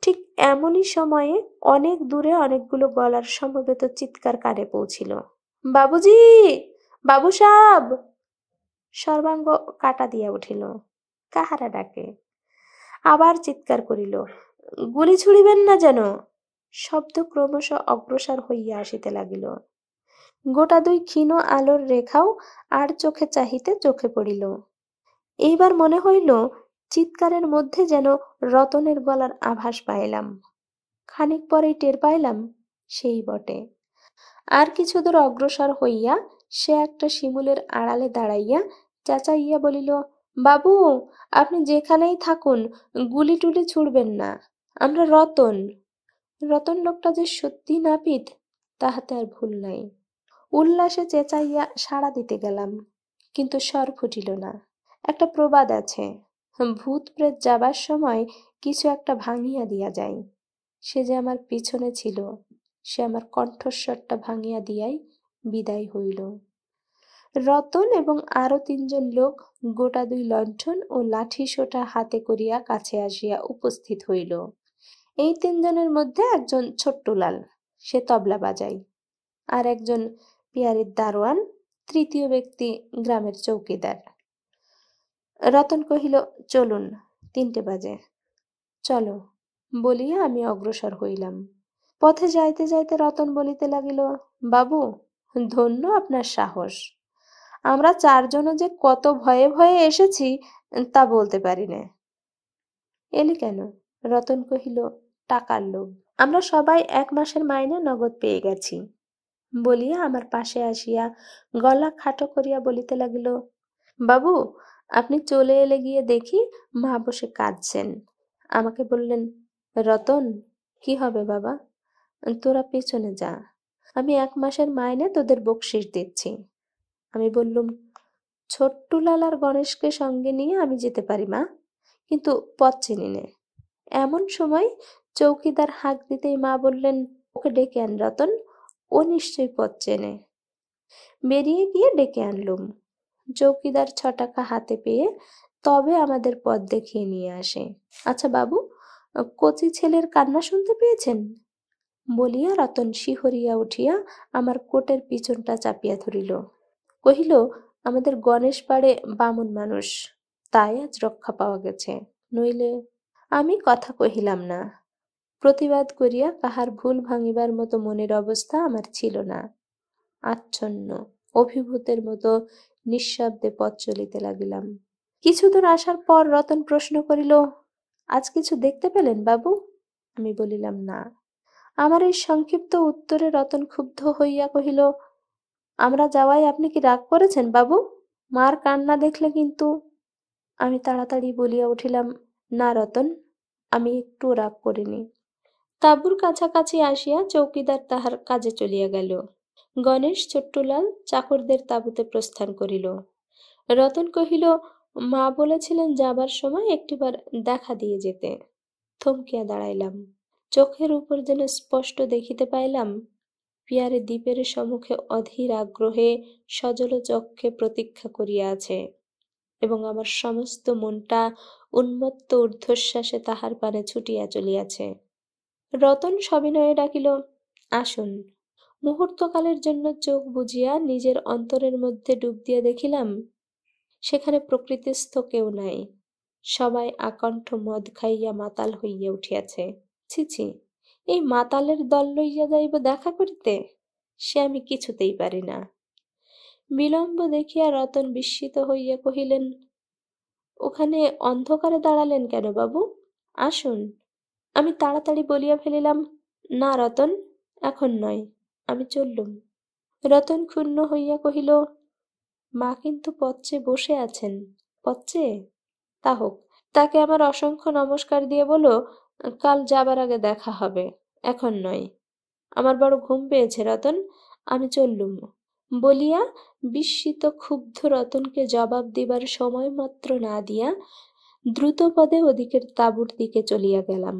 ঠিক এমনই সময়ে অনেক দূরে অনেকগুলো গলার সমবেত চিৎকার কানে পৌঁছিল। বাবুজি, বাবু সাব! সর্বাঙ্গ কাটা দিয়া উঠিল। কাহারা ডাকে? আবার চিৎকার করিল, গুলি ছুড়িবেন না যেন। শব্দ ক্রমশ অগ্রসর হইয়া আসিতে লাগিল। গোটা 2 ক্ষীণ আলোর রেখাও আর চোখে চাহিতে চোখে পড়িল। এইবার মনে হইল, চিৎকারের মধ্যে যেন রতনের গলার আভাস পাইলাম। খানিক পরেই টের পাইলাম সেই বটে। আর কিছু দূর অগ্রসর হইয়া সে একটা শিমুলের আড়ালে দাঁড়াইয়া চেঁচাইয়া বলিল, বাবু, আপনি যেখানেই থাকুন, গুলি টুলি ছুড়বেন না, আমরা রতন। রতন লোকটা যে সত্যি নাপিত তাহাতে আর ভুল নাই। উল্লাসে চেঁচাইয়া সাড়া দিতে গেলাম, কিন্তু স্বর ফুটিল না। একটা প্রবাদ আছে, ভূত প্রেত যাবার সময় কিছু একটা ভাঙিয়া দিয়া যায়। সে যে আমার পিছনে ছিল, সে আমার কণ্ঠস্বরটা ভাঙিয়া দিয়াই বিদায় হইল। রতন এবং আরো ৩ জন লোক গোটা ২ লণ্ঠন ও লাঠি সোঁটা হাতে করিয়া কাছে আসিয়া উপস্থিত হইল। এই ৩ জনের মধ্যে একজন ছোট্টুলাল, সে তবলা বাজায়, আর একজন পিয়ারির দারোয়ান, তৃতীয় ব্যক্তি গ্রামের চৌকিদার। রতন কহিল, চলুন, ৩টে বাজে, চলো বলিয়া আমি অগ্রসর হইলাম। পথে যাইতে যাইতে রতন বলিতে লাগিল, বাবু, ধন্য আপনার সাহস। আমরা ৪ জনও যে কত ভয়ে ভয়ে এসেছি তা বলতে পারি না। এলি কেন? রতন কহিল, টাকার লোভ। আমরা সবাই ১ মাসের মাইনে নগদ পেয়ে গেছি বলিয়া আমার পাশে আসিয়া গলা খাটো করিয়া বলিতে লাগিল, বাবু, আপনি চলে এলে গিয়ে দেখি মা বসে কাঁদছেন। আমাকে বললেন, রতন, কি হবে বাবা, তোরা পেছনে যা, আমি ১ মাসের মাইনে তোদের বকশিস দিচ্ছি। আমি বললুম, ছোট্টুলাল আর গণেশকে সঙ্গে নিয়ে আমি যেতে পারি মা, কিন্তু পথ চিনি নে। এমন সময় চৌকিদার হাঁক দিতেই মা বললেন, ওকে ডেকে আন রতন, ও নিশ্চয়ই পথ চেনে। বেরিয়ে গিয়ে ডেকে আনলুম। চৌকিদার ৬ টাকা হাতে পেয়ে তবে আমাদের পথ দেখিয়ে নিয়ে আসে। আচ্ছা বাবু, কচি ছেলের কান্না শুনতে পেয়েছেন বলিয়া রতন শিহরিয়া উঠিয়া আমার কোটের পিছনটা চাপিয়া ধরিল। কহিল, আমাদের গণেশ পাড়ে বামুন মানুষ, তাই আজ রক্ষা পাওয়া গেছে, নইলে। আমি কথা কহিলাম না। প্রতিবাদ করিয়া কাহার ভুল ভাঙিবার মতো মনের অবস্থা আমার ছিল না। আচ্ছন্ন অভিভূতের মতো নিঃশব্দে পথ চলিতে লাগিলাম। কিছু দূর আসার পর রতন প্রশ্ন করিল, আজ কিছু দেখতে পেলেন বাবু? আমি বলিলাম, না। আমার এই সংক্ষিপ্ত উত্তরে রতন ক্ষুব্ধ হইয়া কহিল, আমরা যাওয়ায় আপনি কি রাগ করেছেন বাবু? মার কান্না দেখলে কিন্তু। আমি তাড়াতাড়ি বলিয়া উঠিলাম, না রতন, আমি একটুও রাগ করিনি। তাঁবুর কাছাকাছি আসিয়া চৌকিদার তাহার কাজে চলিয়া গেল। গণেশ, ছোট্টুলাল চাকরদের তাঁবুতে প্রস্থান করিল। রতন কহিল, মা বলেছিলেন যাবার সময় একটিবার দেখা দিয়ে যেতে। থমকিয়া দাঁড়াইলাম। চোখের উপর যেন স্পষ্ট দেখিতে পাইলাম, পিয়ারে দ্বীপের সম্মুখে অধীর আগ্রহে সজল চক্ষে প্রতীক্ষা করিয়া আছে, এবং আমার সমস্ত মনটা উন্মত্ত ঊর্ধ্বশ্বাসে তাহার পানে ছুটিয়া চলিয়াছে। রতন সবিনয়ে ডাকিল, আসুন। মুহূর্তকালের জন্য চোখ বুজিয়া নিজের অন্তরের মধ্যে ডুব দিয়া দেখিলাম, সেখানে প্রকৃতিস্থ কেউ নাই। সবাই আকণ্ঠ মদ খাইয়া মাতাল হইয়া উঠিয়াছে। ছি, এই মাতালের দল লইয়া যাইব দেখা করিতে, সে আমি কিছুতেই পারি না। বিলম্ব দেখিয়া রতন বিস্মিত হইয়া কহিলেন, ওখানে অন্ধকারে দাঁড়ালেন কেন বাবু? আসুন। আমি তাড়াতাড়ি বলিয়া ফেলিলাম, না রতন, এখন নয়, আমি চললুম। রতন ক্ষুণ্ণ হইয়া কহিল, মা কিন্তু পথ চেয়ে বসে আছেন, পথ চেয়ে। তা হোক, তাকে আমার অসংখ্য নমস্কার দিয়ে বলো, কাল যাবার আগে দেখা হবে, এখন নয়। আমার বড় ঘুম পেয়েছে রতন, আমি চললুম। বলিয়া বিস্মিত ক্ষুব্ধ রতনকে জবাব দিবার সময় মাত্র না দিয়া দ্রুতপদে ওদিকের তাঁবুর দিকে চলিয়া গেলাম।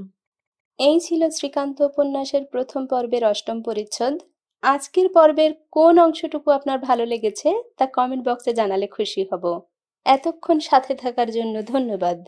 এই ছিল শ্রীকান্ত উপন্যাসের প্রথম পর্বের ৮ম পরিচ্ছদ। আজকের পর্বের কোন অংশটুকু আপনার ভালো লেগেছে তা কমেন্ট বক্সে জানালে খুশি হব। এতক্ষণ সাথে থাকার জন্য ধন্যবাদ।